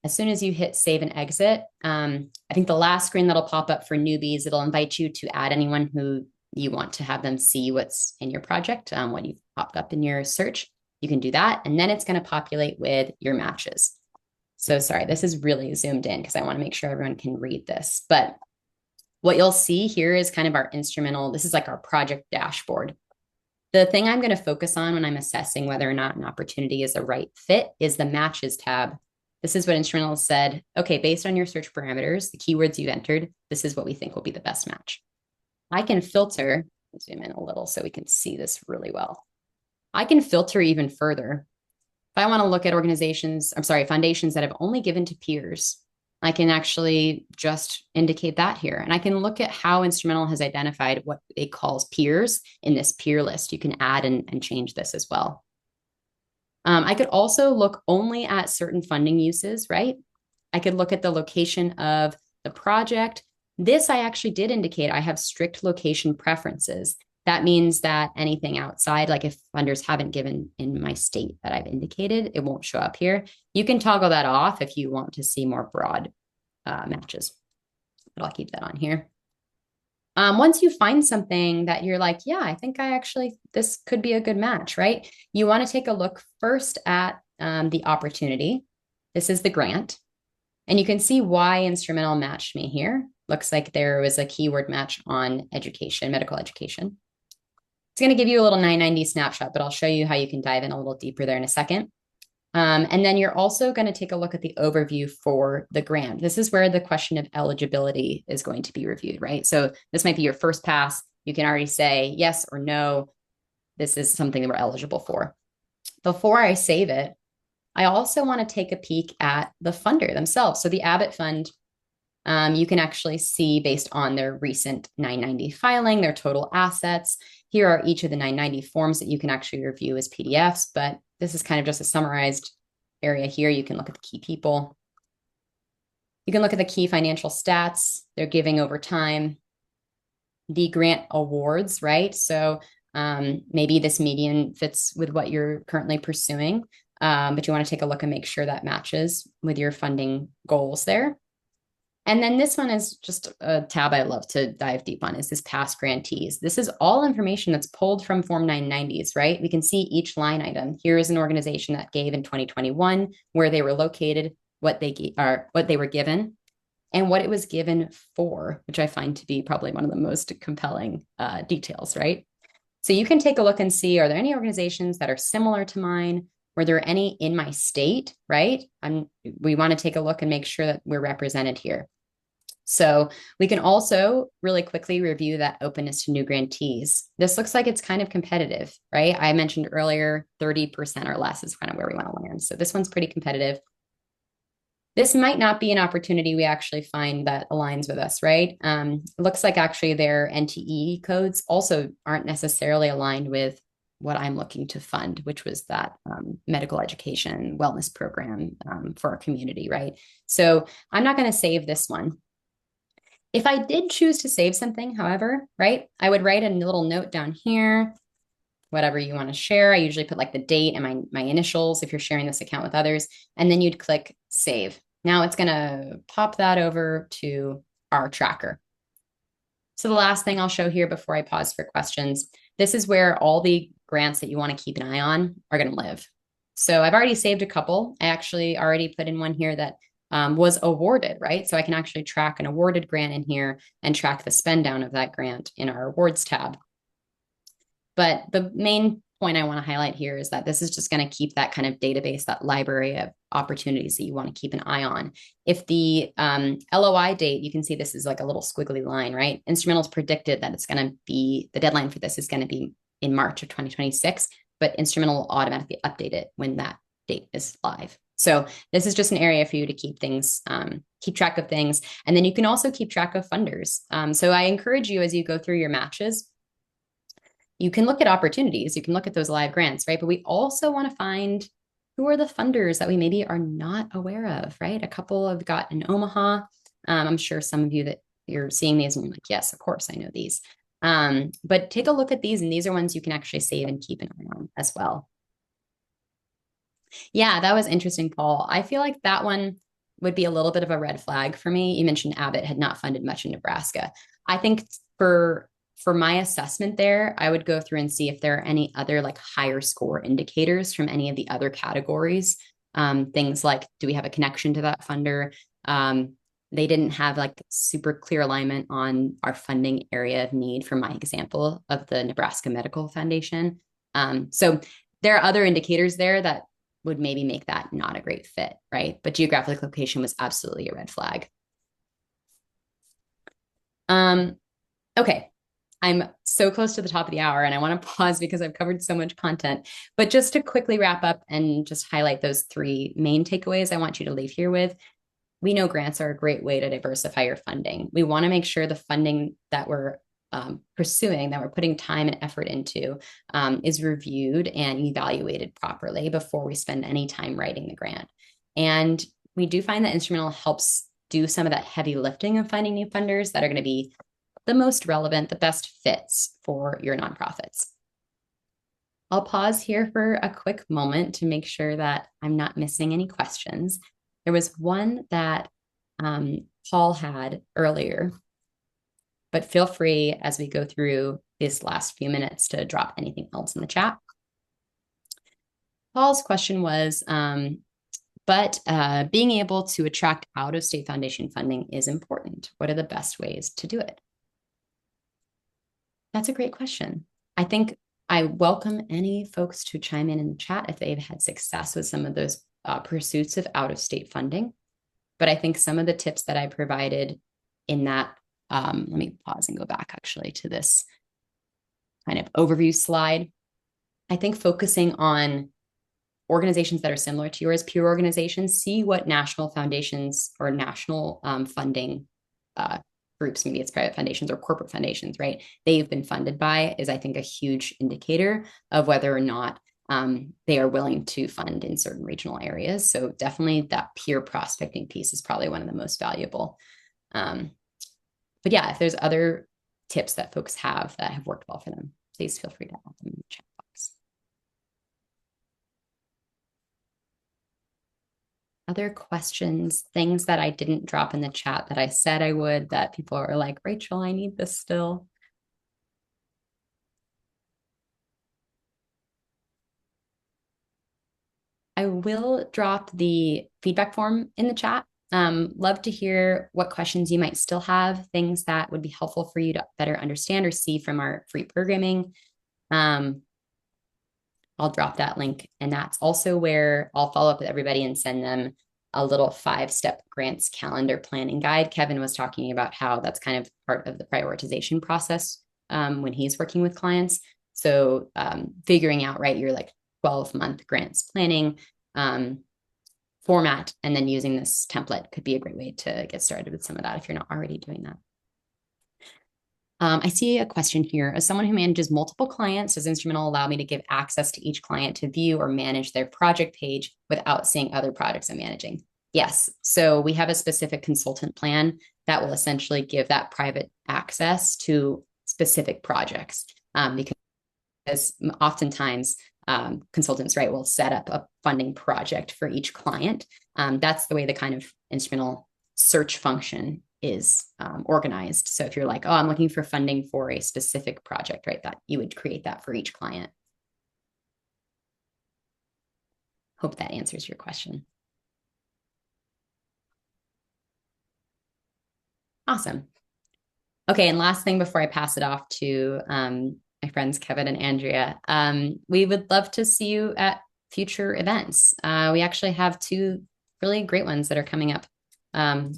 As soon as you hit save and exit, I think the last screen that'll pop up for newbies, it'll invite you to add anyone who you want to have them see what's in your project, what you've popped up in your search. You can do that, and then it's going to populate with your matches. So sorry, this is really zoomed in because I want to make sure everyone can read this. But what you'll see here is kind of our instrumental. This is like our project dashboard. The thing I'm going to focus on when I'm assessing whether or not an opportunity is a right fit is the matches tab. This is what instrumental said. Okay, based on your search parameters, the keywords you've entered, this is what we think will be the best match. I can filter, zoom in a little so we can see this really well. I can filter even further. If I want to look at foundations that have only given to peers, I can actually just indicate that here. And I can look at how instrumental has identified what it calls peers in this peer list. You can add and change this as well. I could also look only at certain funding uses, right? I could look at the location of the project. This I actually did indicate I have strict location preferences. That means that anything outside, like if funders haven't given in my state that I've indicated, it won't show up here. You can toggle that off if you want to see more broad matches, but I'll keep that on here. Once you find something that you're like, yeah, I think this could be a good match, right? You want to take a look first at the opportunity. This is the grant. And you can see why instrumental matched me here. Looks like there was a keyword match on education, medical education. It's going to give you a little 990 snapshot, but I'll show you how you can dive in a little deeper there in a second. And then you're also going to take a look at the overview for the grant. This is where the question of eligibility is going to be reviewed, right? So this might be your first pass. You can already say yes or no. This is something that we're eligible for. Before I save it, I also want to take a peek at the funder themselves. So the Abbott Fund, you can actually see based on their recent 990 filing, their total assets. Here are each of the 990 forms that you can actually review as PDFs, but this is kind of just a summarized area here. You can look at the key people. You can look at the key financial stats they're giving over time, the grant awards, right? So maybe this median fits with what you're currently pursuing, but you want to take a look and make sure that matches with your funding goals there. And then this one is just a tab I love to dive deep on, is this past grantees. This is all information that's pulled from Form 990s, right? We can see each line item. Here is an organization that gave in 2021, where they were located, what they were given, and what it was given for, which I find to be probably one of the most compelling details, right? So you can take a look and see, are there any organizations that are similar to mine? Were there any in my state, right? We want to take a look and make sure that we're represented here. So we can also really quickly review that openness to new grantees. This looks like it's kind of competitive, right? I mentioned earlier, 30% or less is kind of where we want to land. So this one's pretty competitive. This might not be an opportunity we actually find that aligns with us, right? It looks like actually their NTE codes also aren't necessarily aligned with what I'm looking to fund, which was that medical education wellness program for our community, right? So I'm not going to save this one. If I did choose to save something, however, right, I would write a little note down here, whatever you want to share. I usually put like the date and my initials if you're sharing this account with others, and then you'd click save. Now it's going to pop that over to our tracker. So the last thing I'll show here before I pause for questions, this is where all the grants that you want to keep an eye on are going to live. So I've already saved a couple. I actually already put in one here that was awarded, right? So I can actually track an awarded grant in here and track the spend down of that grant in our awards tab. But the main point I want to highlight here is that this is just going to keep that kind of database, that library of opportunities that you want to keep an eye on. If the LOI date, you can see this is like a little squiggly line, right? Instrumental's predicted that it's going to be, the deadline for this is going to be in March of 2026, but Instrumental will automatically update it when that date is live. So this is just an area for you to keep things, keep track of things. And then you can also keep track of funders. So I encourage you as you go through your matches, you can look at opportunities, you can look at those live grants, right? But we also want to find who are the funders that we maybe are not aware of, right? A couple have got in Omaha. I'm sure some of you that you're seeing these and you're like, yes, of course, I know these. But take a look at these, and these are ones you can actually save and keep an eye on as well. Yeah, that was interesting, Paul. I feel like that one would be a little bit of a red flag for me. You mentioned Abbott had not funded much in Nebraska. I think for my assessment there, I would go through and see if there are any other like higher score indicators from any of the other categories. Things like, do we have a connection to that funder? They didn't have like super clear alignment on our funding area of need for my example of the Nebraska Medical Foundation. So there are other indicators there that would maybe make that not a great fit, right? But geographic location was absolutely a red flag. Okay, I'm so close to the top of the hour and I want to pause because I've covered so much content. But just to quickly wrap up and just highlight those three main takeaways I want you to leave here with. We know grants are a great way to diversify your funding. We want to make sure the funding that we're pursuing, that we're putting time and effort into, is reviewed and evaluated properly before we spend any time writing the grant. And we do find that Instrumental helps do some of that heavy lifting of finding new funders that are going to be the most relevant, the best fits for your nonprofits. I'll pause here for a quick moment to make sure that I'm not missing any questions. There was one that Paul had earlier, but feel free as we go through this last few minutes to drop anything else in the chat. Paul's question was, but being able to attract out-of-state foundation funding is important. What are the best ways to do it? That's a great question. I think I welcome any folks to chime in the chat if they've had success with some of those pursuits of out-of-state funding. But I think some of the tips that I provided in that, let me pause and go back actually to this kind of overview slide. I think focusing on organizations that are similar to yours, peer organizations, see what national foundations or national funding groups, maybe it's private foundations or corporate foundations, right? They've been funded by is, I think, a huge indicator of whether or not they are willing to fund in certain regional areas. So definitely that peer prospecting piece is probably one of the most valuable. But yeah, if there's other tips that folks have that have worked well for them, please feel free to add them in the chat box. Other questions, things that I didn't drop in the chat that I said I would, that people are like, Rachel, I need this still. I will drop the feedback form in the chat. Love to hear what questions you might still have, things that would be helpful for you to better understand or see from our free programming. I'll drop that link. And that's also where I'll follow up with everybody and send them a little 5-step grants calendar planning guide. Kevin was talking about how that's kind of part of the prioritization process when he's working with clients. So figuring out, right, your like 12-month grants planning format, and then using this template could be a great way to get started with some of that if you're not already doing that. I see a question here. As someone who manages multiple clients, does Instrumental allow me to give access to each client to view or manage their project page without seeing other projects I'm managing? Yes. So we have a specific consultant plan that will essentially give that private access to specific projects, because oftentimes consultants, right, will set up a funding project for each client. That's the way the kind of instrumental search function is organized. So if you're like, oh, I'm looking for funding for a specific project, right, that you would create that for each client. Hope that answers your question. Awesome. Okay, and last thing before I pass it off to my friends Kevin and Andrea, we would love to see you at future events. We actually have 2 really great ones that are coming up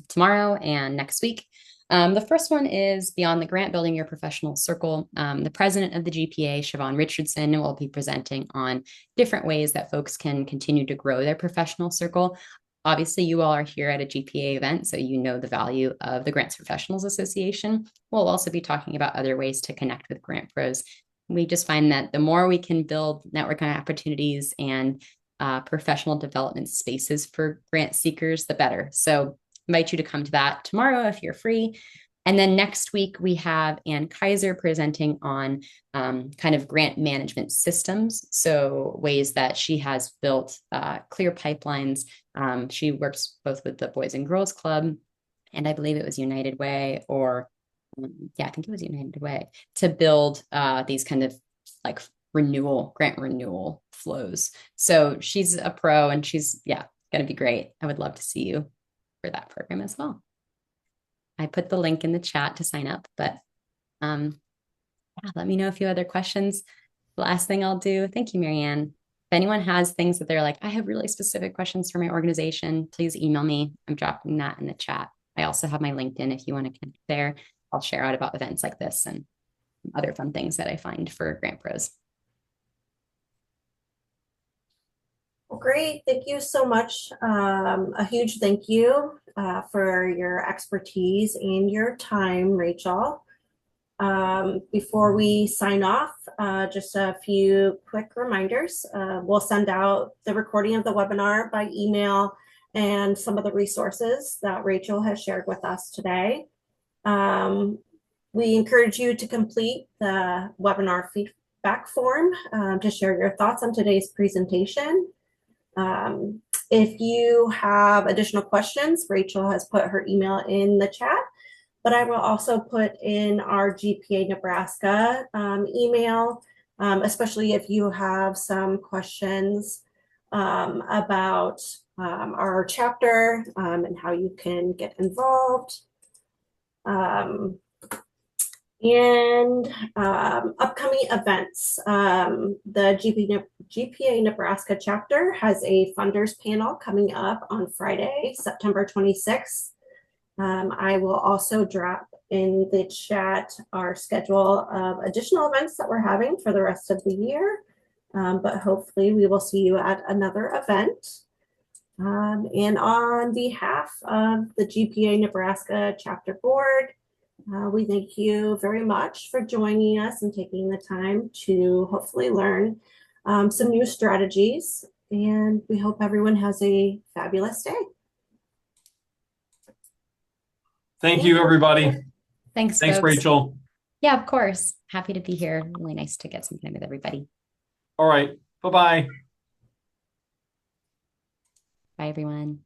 tomorrow and next week. The first one is Beyond the Grant, Building Your Professional Circle. The president of the GPA, Siobhan Richardson, will be presenting on different ways that folks can continue to grow their professional circle. Obviously, you all are here at a GPA event, so you know the value of the Grants Professionals Association. We'll also be talking about other ways to connect with grant pros. We just find that the more we can build networking opportunities and professional development spaces for grant seekers, the better. So invite you to come to that tomorrow if you're free. And then next week, we have Ann Kaiser presenting on kind of grant management systems. So ways that she has built clear pipelines. She works both with the Boys and Girls Club, and I believe it was United Way, or I think it was United Way, to build these kind of like grant renewal flows. So she's a pro, and she's, going to be great. I would love to see you for that program as well. I put the link in the chat to sign up, but let me know if you have other questions. The last thing I'll do, thank you, Marianne. If anyone has things that they're like, I have really specific questions for my organization, please email me. I'm dropping that in the chat. I also have my LinkedIn if you want to connect there. I'll share out about events like this and other fun things that I find for grant pros. Well, great. Thank you so much. A huge thank you for your expertise and your time, Rachel. Before we sign off, just a few quick reminders. We'll send out the recording of the webinar by email and some of the resources that Rachel has shared with us today. We encourage you to complete the webinar feedback form to share your thoughts on today's presentation. If you have additional questions, Rachel has put her email in the chat, but I will also put in our GPA Nebraska email, especially if you have some questions about our chapter and how you can get involved. And upcoming events. The GPA Nebraska chapter has a funders panel coming up on Friday, September 26th. I will also drop in the chat our schedule of additional events that we're having for the rest of the year, but hopefully we will see you at another event. And on behalf of the GPA Nebraska chapter board, we thank you very much for joining us and taking the time to hopefully learn some new strategies. And we hope everyone has a fabulous day. Thank you, everybody. Thanks, folks. Rachel. Yeah, of course. Happy to be here. Really nice to get some time with everybody. All right. Bye-bye. Bye, everyone.